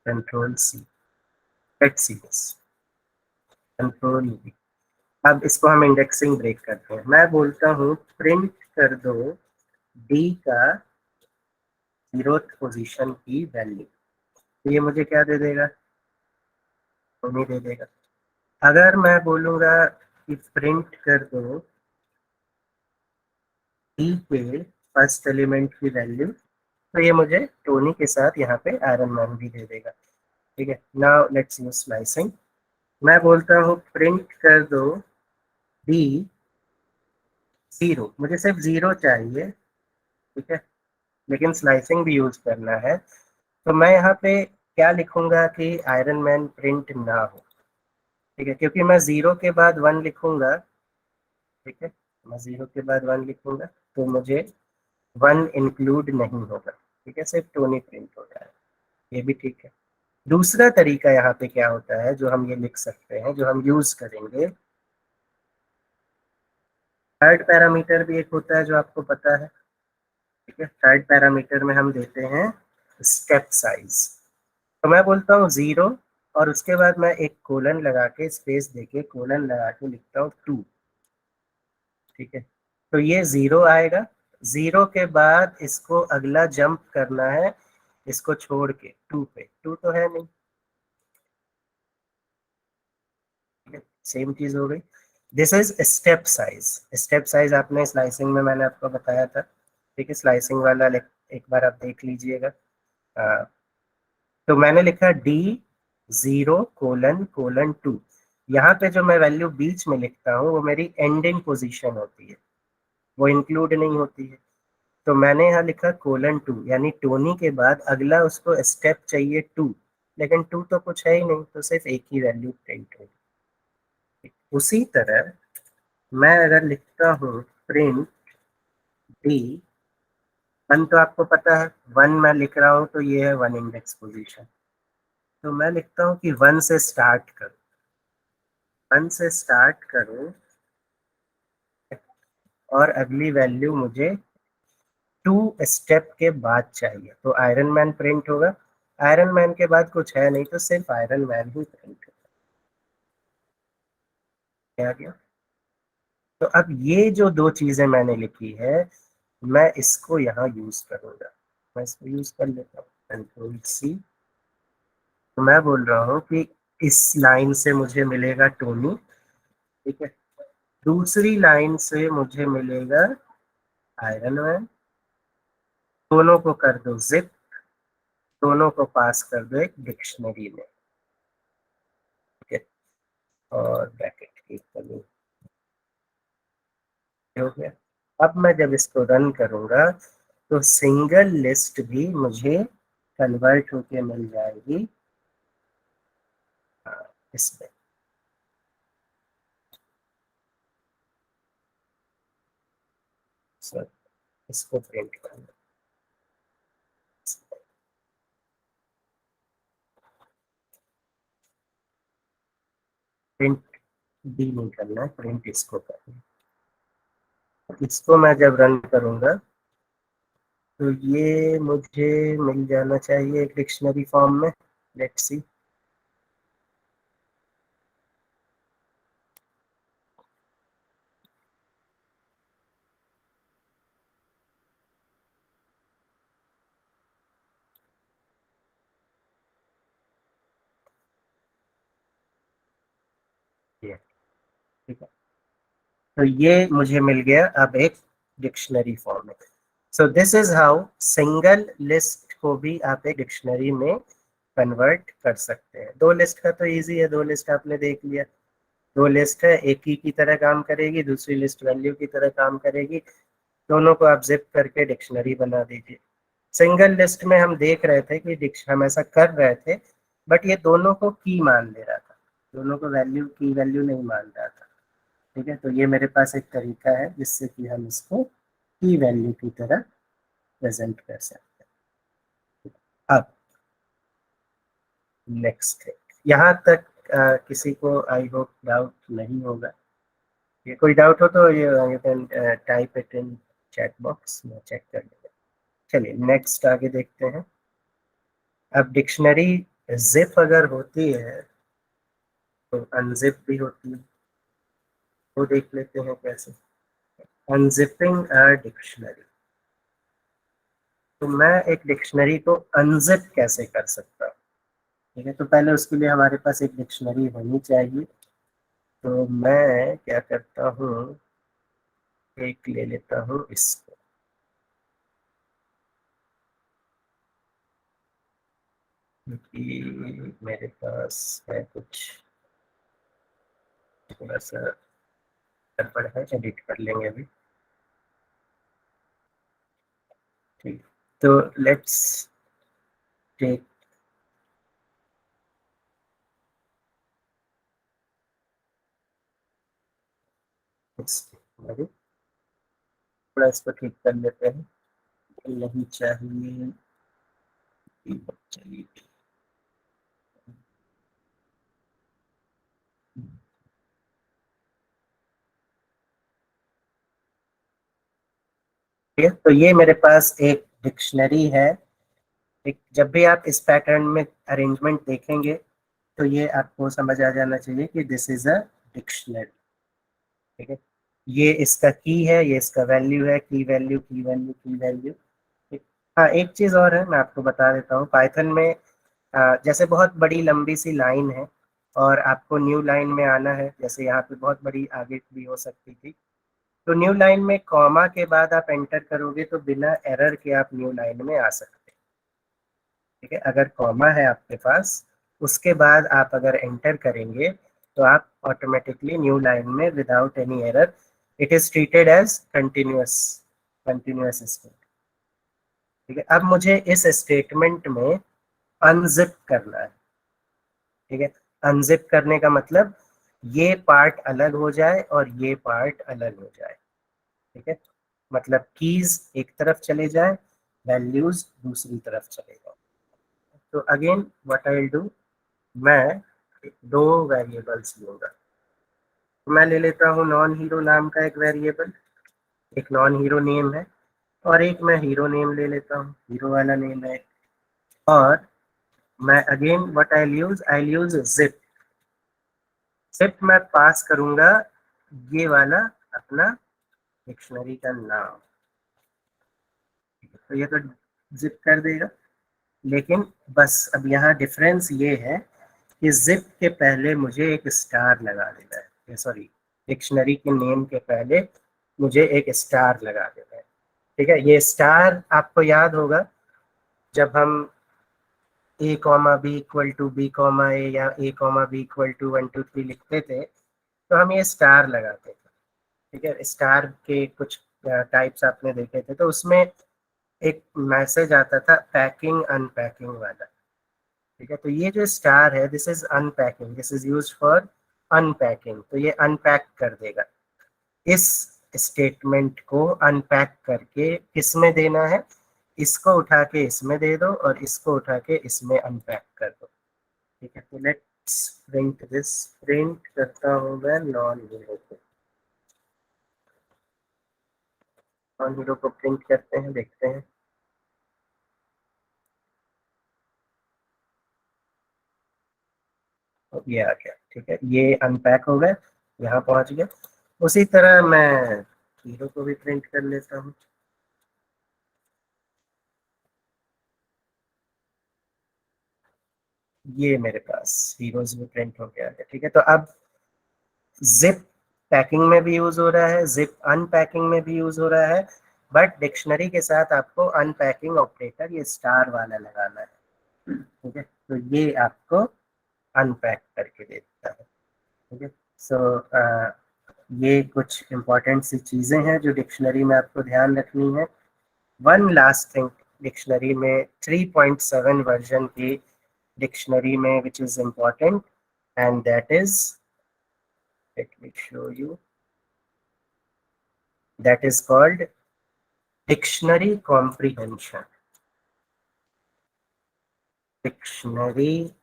control C, let's see this, control V. अब इसको हम इंडेक्सिंग ब्रेक करते हैं। मैं बोलता हूँ प्रिंट कर दो डी का 0th पोजीशन की वैल्यू, तो ये मुझे क्या दे देगा, नहीं दे देगा। अगर मैं बोलूँगा कि प्रिंट कर दो डी के फर्स्ट एलिमेंट की वैल्यू, तो ये मुझे टोनी के साथ यहाँ पे आयरन मैन भी दे देगा। ठीक है, नाउ लेट्स यूज स्लाइसिंग। मैं बोलता हूँ प्रिंट कर दो डी जीरो, मुझे सिर्फ जीरो चाहिए। ठीक है, लेकिन स्लाइसिंग भी यूज करना है, तो मैं यहाँ पे क्या लिखूंगा कि आयरन मैन प्रिंट ना हो। ठीक है, क्योंकि मैं जीरो के बाद वन लिखूंगा। ठीक है, मैं जीरो के बाद वन लिखूंगा तो मुझे वन इंक्लूड नहीं होगा। ठीक है, सिर्फ टोनी प्रिंट हो जाएगा, ये भी ठीक है। दूसरा तरीका यहाँ पे क्या होता है जो हम ये लिख सकते हैं, जो हम यूज करेंगे, थर्ड पैरामीटर भी एक होता है जो आपको पता है। ठीक है, थर्ड पैरामीटर में हम देते हैं स्टेप साइज। तो मैं बोलता हूँ जीरो, और उसके बाद मैं एक कोलन लगा के, स्पेस देके कोलन लगा के लिखता हूँ 2। ठीक है, तो ये जीरो आएगा। जीरो के बाद इसको अगला जंप करना है, इसको छोड़ के 2 पे, 2 तो है नहीं। सेम चीज हो गई। This is step size. Step size आपने स्लाइसिंग में मैंने आपको बताया था। ठीक है, स्लाइसिंग वाला एक बार आप देख लीजिएगा। तो मैंने लिखा डी जीरो कोलन कोलन 2। यहाँ पे जो मैं वैल्यू बीच में लिखता हूँ वो मेरी एंडिंग पोजीशन होती है, वो इंक्लूड नहीं होती है। तो मैंने यहाँ लिखा कोलन 2, यानी टोनी के बाद अगला उसको स्टेप चाहिए 2, लेकिन 2 तो कुछ है ही नहीं, तो सिर्फ एक ही वैल्यू प्रिंट होगी। उसी तरह मैं अगर लिखता हूँ प्रिंट डी वन, तो आपको पता है वन मैं लिख रहा हूँ, तो ये है वन इंडेक्स पोजीशन। तो मैं लिखता हूँ कि वन से स्टार्ट करो, वन से स्टार्ट करो, और अगली वैल्यू मुझे 2 स्टेप के बाद चाहिए, तो आयरन मैन प्रिंट होगा। आयरन मैन के बाद कुछ है नहीं, तो सिर्फ आयरन मैन ही प्रिंट होगा। आ गया। तो अब ये जो दो चीजें मैंने लिखी है, मैं इसको यहाँ यूज करूंगा, मैं इसको यूज कर लेता हूँ। Control C. तो मैं बोल रहा हूँ कि इस लाइन से मुझे मिलेगा टोनी, ठीक है, दूसरी लाइन से मुझे मिलेगा आयरन मैन, दोनों को कर दो जिप, दोनों को पास कर दो एक डिक्शनरी में, ठीक है, और ब्रैकेट की कमी हो गया। अब मैं जब इसको रन करूंगा तो सिंगल लिस्ट भी मुझे कन्वर्ट होके मिल जाएगी इसमें। सर इसको प्रिंट करना, प्रिंट भी नहीं करना है, प्रिंट इसको करना है। इसको मैं जब रन करूंगा तो ये मुझे मिल जाना चाहिए एक डिक्शनरी फॉर्म में। Let's see. ये ठीक है, तो ये मुझे मिल गया अब एक डिक्शनरी फॉर्म में। सो this is how single list को भी आप एक डिक्शनरी में कन्वर्ट कर सकते हैं। दो लिस्ट का तो इजी है, दो लिस्ट आपने देख लिया, दो लिस्ट है, एक की तरह काम करेगी, दूसरी लिस्ट वैल्यू की तरह काम करेगी, दोनों को आप जिप करके डिक्शनरी बना दीजिए। सिंगल लिस्ट में हम देख रहे थे कि हम ऐसा कर रहे थे, बट ये दोनों को की मान ले रहा था, दोनों को वैल्यू की वैल्यू नहीं मान रहा था, ठीक है। तो ये मेरे पास एक तरीका है जिससे कि हम इसको की वैल्यू की तरह प्रेजेंट कर सकते हैं। अब नेक्स्ट है, यहाँ तक किसी को आई होप डाउट नहीं होगा। ये कोई डाउट हो तो ये you can type it in chat box, मैं चेक कर लूँगा। चलिए नेक्स्ट आगे देखते हैं। अब डिक्शनरी जिप अगर होती है तो अनजिप भी होती है, वो देख लेते हैं कैसे। अनजिपिंग अ डिक्शनरी, तो मैं एक डिक्शनरी को अनजिप कैसे कर सकता हूँ, ठीक है। तो पहले उसके लिए हमारे पास एक डिक्शनरी होनी चाहिए। तो मैं क्या करता हूँ, एक ले लेता हूँ इसको, क्योंकि मेरे पास है कुछ थोड़ा सा गड़बड़ है, एडिट कर लेंगे अभी, ठीक। तो लेट्स टेक थोड़ा इसको ठीक कर लेते हैं, नहीं चाहिए। चलिए ठीक है, तो ये मेरे पास एक डिक्शनरी है। एक जब भी आप इस पैटर्न में अरेंजमेंट देखेंगे तो ये आपको समझ आ जाना चाहिए कि दिस इज अ डिक्शनरी, ठीक है। ये इसका की है, ये इसका वैल्यू है, की वैल्यू की वैल्यू की वैल्यू। हाँ एक चीज और है, मैं आपको बता देता हूँ। पाइथन में जैसे बहुत बड़ी लंबी सी लाइन है और आपको न्यू लाइन में आना है, जैसे यहाँ पे बहुत बड़ी आगे भी हो सकती थी, तो न्यू लाइन में कॉमा के बाद आप एंटर करोगे तो बिना एरर के आप न्यू लाइन में आ सकते हैं, ठीक है। अगर कॉमा है आपके पास, उसके बाद आप अगर एंटर करेंगे तो आप ऑटोमेटिकली न्यू लाइन में without any error, it is treated as continuous, continuous state, ठीक है। अब मुझे इस स्टेटमेंट में अनजिप करना है, ठीक है। अनजिप करने का मतलब ये पार्ट अलग हो जाए और ये पार्ट अलग हो जाए, ठीक है। मतलब कीज एक तरफ चले जाए, वैल्यूज दूसरी तरफ चले जाए। तो again what I will do, मैं दो वेरिएबल्स लूंगा। तो मैं ले लेता हूँ नॉन हीरो नाम का एक वेरिएबल, एक नॉन हीरो नेम है, और एक मैं हीरो नेम ले लेता हूँ, हीरो वाला नेम है। और मैं again what I use zip, zip मैं पास करूंगा ये वाला अपना डिक्शनरी का नाम, तो ये तो जिप कर देगा। लेकिन बस अब यहाँ डिफरेंस ये है कि जिप के पहले मुझे एक स्टार लगा देना है, सॉरी डिक्शनरी के नेम के पहले मुझे एक स्टार लगा देना है। ठीक है, ये स्टार आपको याद होगा जब हम a comma b equal to b comma a या a comma b equal to 1 2 3 लिखते थे तो हम ये स्टार लगाते थे। ठीक है, स्टार के कुछ टाइप्स आपने देखे थे, तो उसमें एक मैसेज आता था पैकिंग अनपैकिंग वाला। ठीक है, तो ये जो स्टार है this is unpacking, this is used for unpacking, तो ये अनपैक कर देगा। इस स्टेटमेंट को अनपैक करके किसमें देना है, इसको उठा के इसमें दे दो और इसको उठा के इसमें अनपैक कर दो। ठीक है, तो लेट्स प्रिंट दिस, प्रिंट करता हूँ मैं नॉन हीरो को, नॉन हीरो को प्रिंट करते हैं, देखते हैं। तो ये आ गया। ठीक है, ये अनपैक हो गए, यहाँ पहुंच गए। उसी तरह मैं हीरो को भी प्रिंट कर लेता हूँ। ये मेरे पास हीरोज भी प्रिंट हो गया है। ठीक है, तो अब जिप पैकिंग में भी यूज हो रहा है, जिप अनपैकिंग में भी यूज हो रहा है, बट डिक्शनरी के साथ आपको अनपैकिंग ऑपरेटर ये स्टार वाला लगाना है। ठीक है, तो ये आपको अनपैक करके देता है। ठीक है, सो ये कुछ इंपॉर्टेंट सी चीजें हैं जो डिक्शनरी में आपको ध्यान रखनी है। वन लास्ट थिंग, डिक्शनरी में 3.7 वर्जन की डिक्शनरी में which is important, and that is, let me show you, that is called dictionary comprehension. Dictionary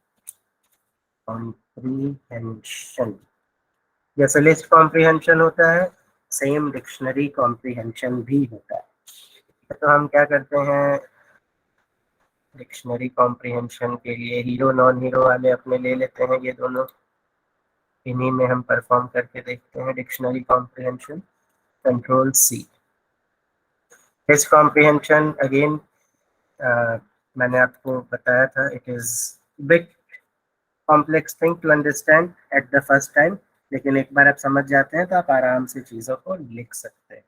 comprehension, जैसे लिस्ट कॉम्प्रिहेंशन होता है सेम डिक्शनरी कॉम्प्रिहेंशन भी होता है। तो हम क्या करते हैं, डिक्शनरी कॉम्प्रिहेंशन के लिए हीरो नॉन हीरो वाले अपने ले लेते हैं, ये दोनों, इन्हीं में हम परफॉर्म करके देखते हैं dictionary comprehension. Control C. List comprehension again मैंने आपको बताया था, it is big complex thing to understand at the first time, लेकिन एक बार आप समझ जाते हैं तो आप आराम से चीज़ों को लिख सकते हैं।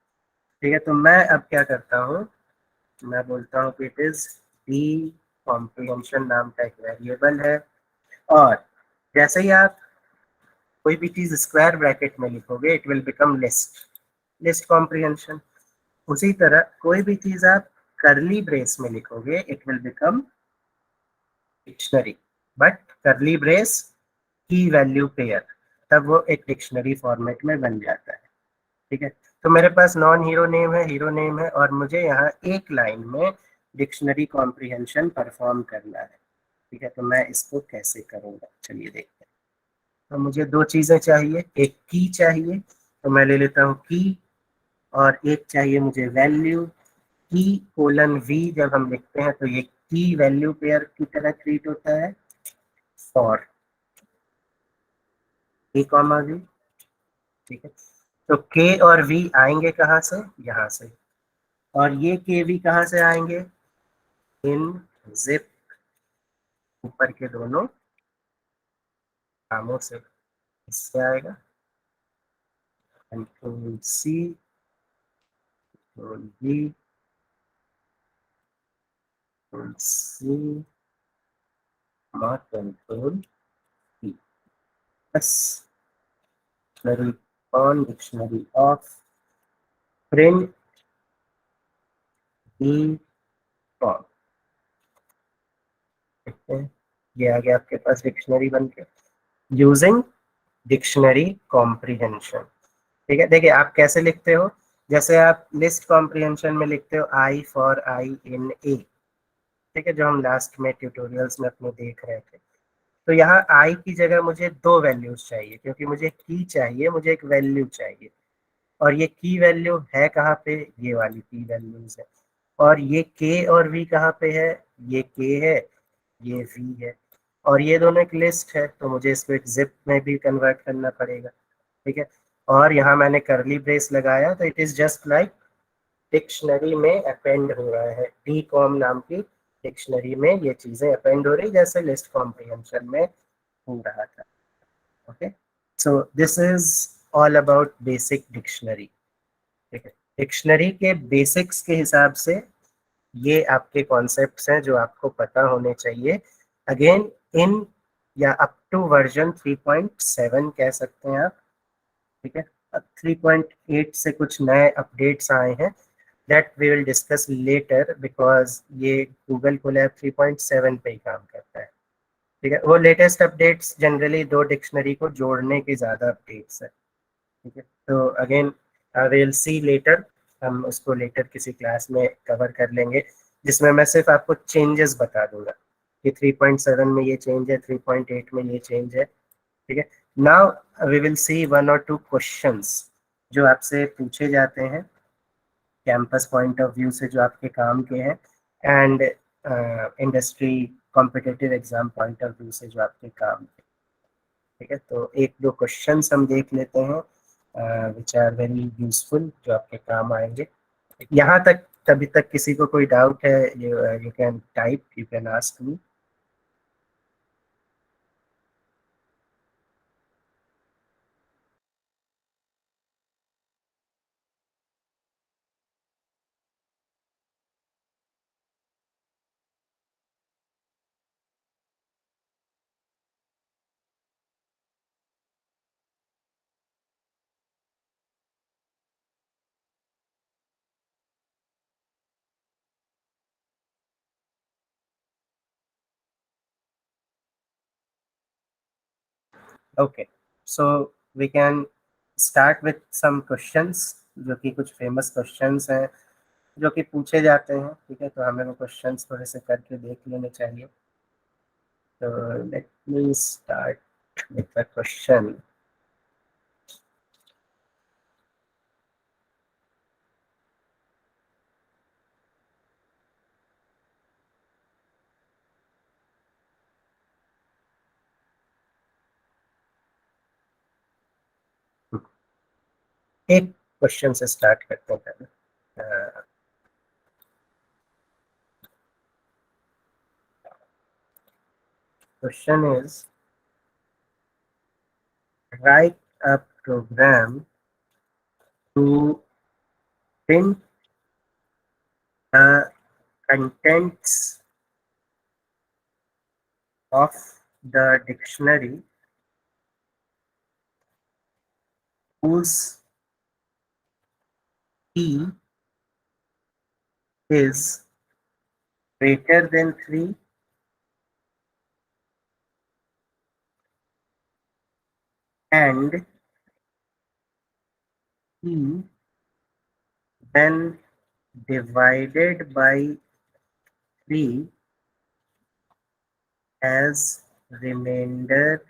ठीक है, तो मैं अब क्या करता हूँ, मैं बोलता हूँ कि इट इज डी कॉम्प्रिहेंशन नाम का एक वेरिएबल है, और जैसे ही आप कोई भी चीज़ स्क्वायर ब्रैकेट में लिखोगे it will become list, list comprehension. उसी तरह कोई भी चीज़ आप करली ब्रेस में लिखोगे it will become dictionary, but करली ब्रेस की वैल्यू पेयर, तब वो एक डिक्शनरी फॉर्मेट में बन जाता है। ठीक है, तो मेरे पास नॉन हीरो नेम है, हीरो नेम है, और मुझे यहाँ एक लाइन में डिक्शनरी कॉम्प्रिहेंशन परफॉर्म करना है। ठीक है, तो मैं इसको कैसे करूँगा, चलिए देखते हैं। तो मुझे दो चीज़ें चाहिए, एक की चाहिए, तो मैं ले लेता हूँ की, और एक चाहिए मुझे वैल्यू। की कोलन वी जब हम लिखते हैं तो ये की वैल्यू पेयर की तरह ट्रीट होता है फॉर ए कॉमा वी। ठीक है, तो के और वी आएंगे कहाँ से, यहाँ से, और ये के वी कहाँ से आएंगे, इन जिप ऊपर के दोनों कामों से, इससे आएगा। Control C, control V, control C, control V, बस dictionary on, dictionary off, print D form. देखते हैं, ये आ गया आपके पास डिक्शनरी बन के, यूजिंग डिक्शनरी कॉम्प्रिहेंशन। ठीक है, देखिए आप कैसे लिखते हो, जैसे आप लिस्ट कॉम्प्रिहेंशन में लिखते हो आई फॉर आई इन ए। ठीक है, जो हम लास्ट में ट्यूटोरियल्स में अपने देख रहे थे, तो यहाँ आई की जगह मुझे दो वैल्यूज चाहिए, क्योंकि मुझे की चाहिए, मुझे एक वैल्यू चाहिए, और ये की वैल्यू है कहाँ पे, ये वाली की वैल्यूज है, और ये के और वी कहाँ पे है, ये के है, ये वी है, और ये दोनों एक लिस्ट है, तो मुझे इसको एक जिप में भी कन्वर्ट करना पड़ेगा। ठीक है, और यहाँ मैंने करली ब्रेस लगाया, तो it is just like dictionary में अपेंड हो रहा है डी कॉम नाम की डिक्शनरी में ये चीजें अपेंड हो रही जैसे लिस्ट कॉम्प्रिहेंशन में हो रहा था. Okay, so this is all about basic dictionary. ठीक है, डिक्शनरी के बेसिक्स के हिसाब से ये आपके कॉन्सेप्ट्स हैं जो आपको पता होने चाहिए. अगेन इन या अप टू वर्जन 3.7 कह सकते हैं आप. ठीक है, अब 3.8 से कुछ नए अपडेट्स आए हैं that we will discuss later because ये गूगल कोलैब 3.7 पे ही काम करता है. ठीक है, वो लेटेस्ट अपडेट्स जनरली दो डिक्शनरी को जोड़ने की ज़्यादा अपडेट्स है. ठीक है, तो अगेन विल सी लेटर. हम उसको लेटर किसी क्लास में कवर कर लेंगे जिसमें मैं सिर्फ आपको चेंजेस बता दूंगा कि 3.7 में ये चेंज है, 3.8 में ये चेंज है. ठीक है, now we will see one और टू क्वेश्चंस जो आपसे पूछे जाते हैं कैंपस पॉइंट ऑफ व्यू से, जो आपके काम के हैं, and industry competitive exam point of view से जो आपके काम के. ठीक है, तो एक दो क्वेश्चंस हम देख लेते हैं विच आर वेरी यूजफुल, जो आपके काम आएंगे. यहाँ तक तभी तक किसी को कोई डाउट है, you can type, you can ask me. Okay, so we can start with some questions जो कि कुछ फेमस क्वेश्चंस हैं जो कि पूछे जाते हैं. ठीक है, तो हमें वो क्वेश्चंस थोड़े से करके देख लेने चाहिए. तो let me start with the question. एक क्वेश्चन से स्टार्ट करते हैं पहले. Question is write a program to print the contents of the dictionary whose key is greater than 3 and key then divided by 3 as remainder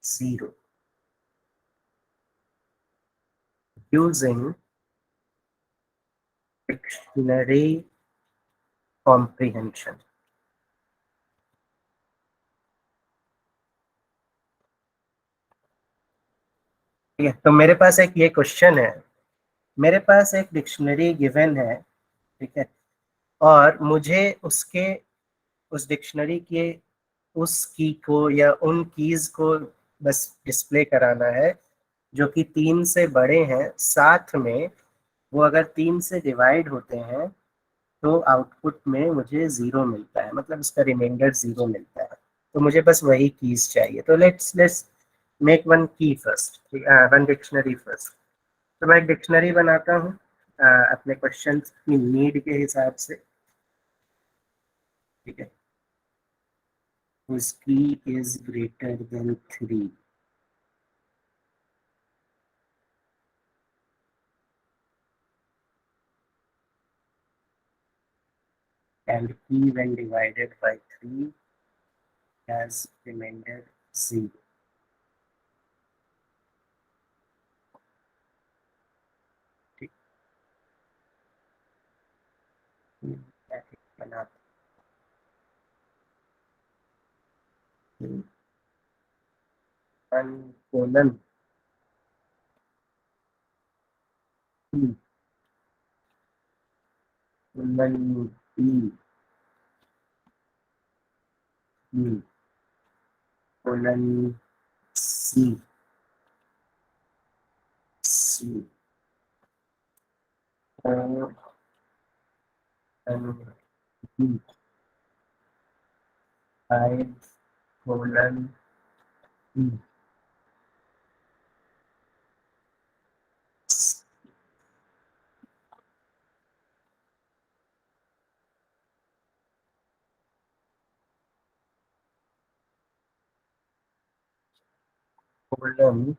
0 using dictionary comprehension. ठीक है, तो मेरे पास एक ये क्वेश्चन है. मेरे पास एक डिक्शनरी गिवन है. ठीक है, और मुझे उसके उस डिक्शनरी के उस की को या उन कीज को बस डिस्प्ले कराना है जो कि 3 से बड़े हैं. साथ में वो अगर 3 से डिवाइड होते हैं तो आउटपुट में मुझे 0 मिलता है, मतलब उसका रिमाइंडर 0 मिलता है. तो मुझे बस वही कीज चाहिए. तो लेट्स लेट्स मेक वन की फर्स्ट, वन डिक्शनरी फर्स्ट. तो मैं एक डिक्शनरी बनाता हूँ अपने क्वेश्चन की नीड के हिसाब से. ठीक है, whose key is greater than 3 and key when divided by 3 has remainder 0. ठीक है, बनाते हैं. वन कोलन कोलन ई कोलन सी सी कोलन बी 5 कोलन ई कोलन।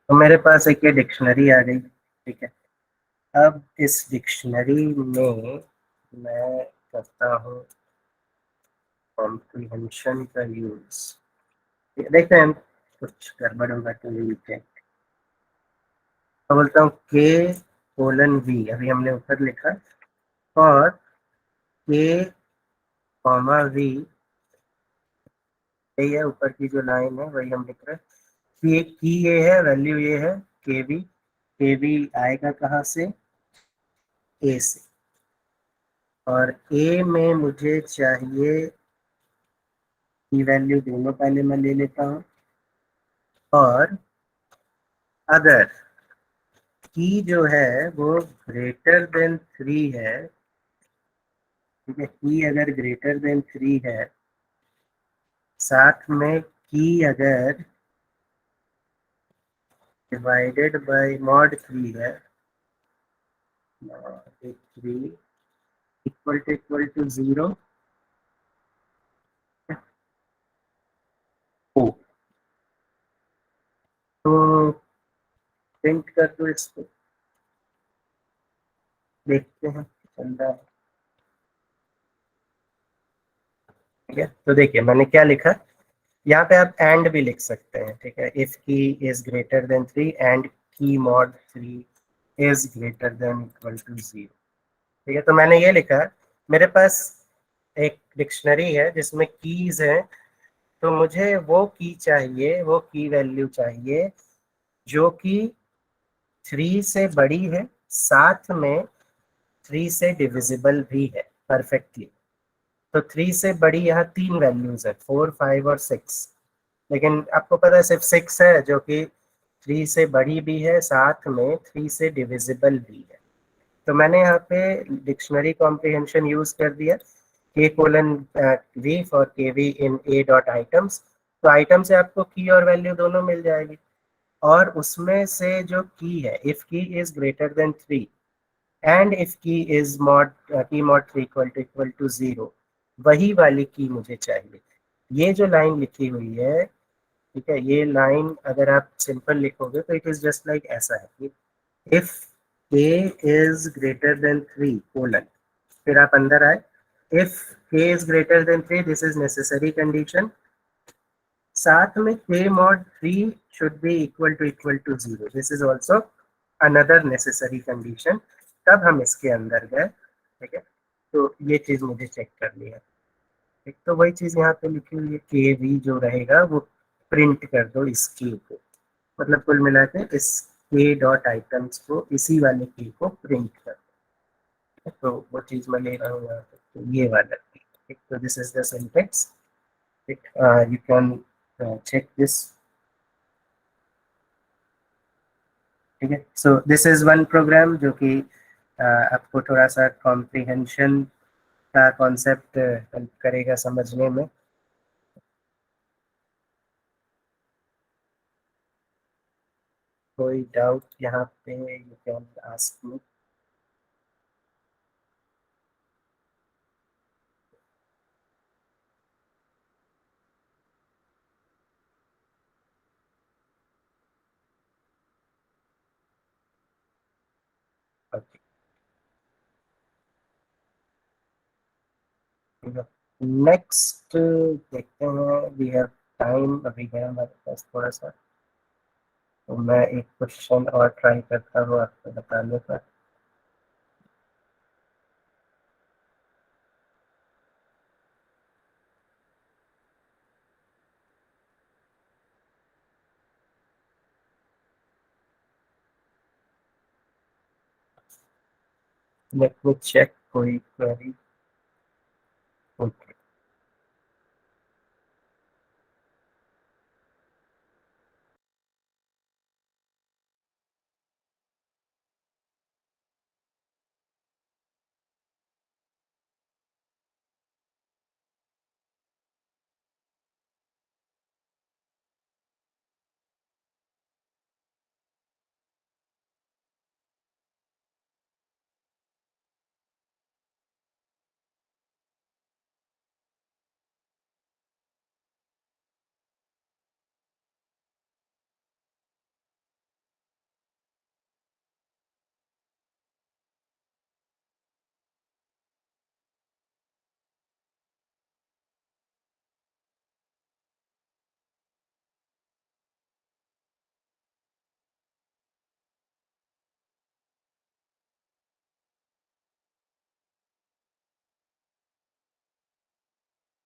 तो मेरे पास एक ये डिक्शनरी आ गई, ठीक है। अब इस डिक्शनरी में मैं करता हूँ कॉम्प्रिहेंशन का यूज। देखते हैं कुछ गड़बड़ होगा तो ये चेक। तो बोलता हूँ के कोलन वी, अभी हमने ऊपर लिखा, और के कॉमा वी, यही है ऊपर की जो लाइन है वही हम लिख रहे हैं। ये की ये है, वैल्यू ये है के वी आएगा कहाँ से, ए से। और ए में मुझे चाहिए की वैल्यू, दोनों पहले मैं ले लेता हूँ। और अगर की जो है वो ग्रेटर देन 3 है, ठीक है, की अगर ग्रेटर देन 3 है, साथ में की अगर डिवाइडेड बाय मॉड 3 है, मॉड 3 इक्वल टू 0 हो, तो प्रिंट कर दो इसको, देखते हैं चल रहा है। ठीक है, तो देखिए मैंने क्या लिखा, यहाँ पे आप एंड भी लिख सकते हैं, ठीक है। If key is greater than 3 and key mod 3 is greater than equal to 0। ठीक है, तो मैंने ये लिखा, मेरे पास एक डिक्शनरी है जिसमें कीज है, तो मुझे वो की चाहिए, वो की वैल्यू चाहिए जो कि 3 से बड़ी है, साथ में 3 से डिविजिबल भी है परफेक्टली। तो 3 से बड़ी यहाँ 3 वैल्यूज है, 4, 5 और 6, लेकिन आपको पता है सिर्फ 6 है जो कि 3 से बड़ी भी है, साथ में 3 से डिविजिबल भी है। तो मैंने यहाँ पे डिक्शनरी कॉम्प्रिहेंशन यूज कर दिया, k colon v for k v in a dot items. तो आइटम से आपको की और वैल्यू दोनों मिल जाएगी, और उसमें से जो की है, if key is greater than 3 and if key is mod की मॉड 3 इक्वल टू 0, वही वाली की मुझे चाहिए। ये जो लाइन लिखी हुई है, ठीक है, ये लाइन अगर आप सिंपल लिखोगे तो इट इज जस्ट लाइक ऐसा है कि if k is greater than 3 colon, फिर आप अंदर आए, if k is greater than 3 this is necessary condition, साथ में k mod 3 should be equal to 0, this is also another necessary condition. तब हम इसके अंदर गए, ठीक है। तो ये चीज मुझे चेक करनी है, एक तो वही चीज यहाँ पे लिखी हुई है, के वी जो रहेगा वो प्रिंट कर दो इस की को, मतलब कुल मिला के इस के डॉट आइटम्स को, इसी वाले की को प्रिंट कर दो। तो वो चीज मैं ले रहा हूँ यहाँ पे, तो ये वाला की, ठीक। तो दिस इज द सिंटेक्स, ठीक। यू कैन चेक दिस, ठीक है। So this is one program जो कि आपको थोड़ा सा कॉम्प्रिहेंशन का कॉन्सेप्ट हेल्प करेगा समझने में। कोई डाउट यहाँ पे you can ask me. Next देखते हैं, वी हैव टाइम अभी है हमारे पास थोड़ा सा, तो मैं एक क्वेश्चन और ट्राई करता हूँ आपको बताने का। Let me check कोई query. Okay.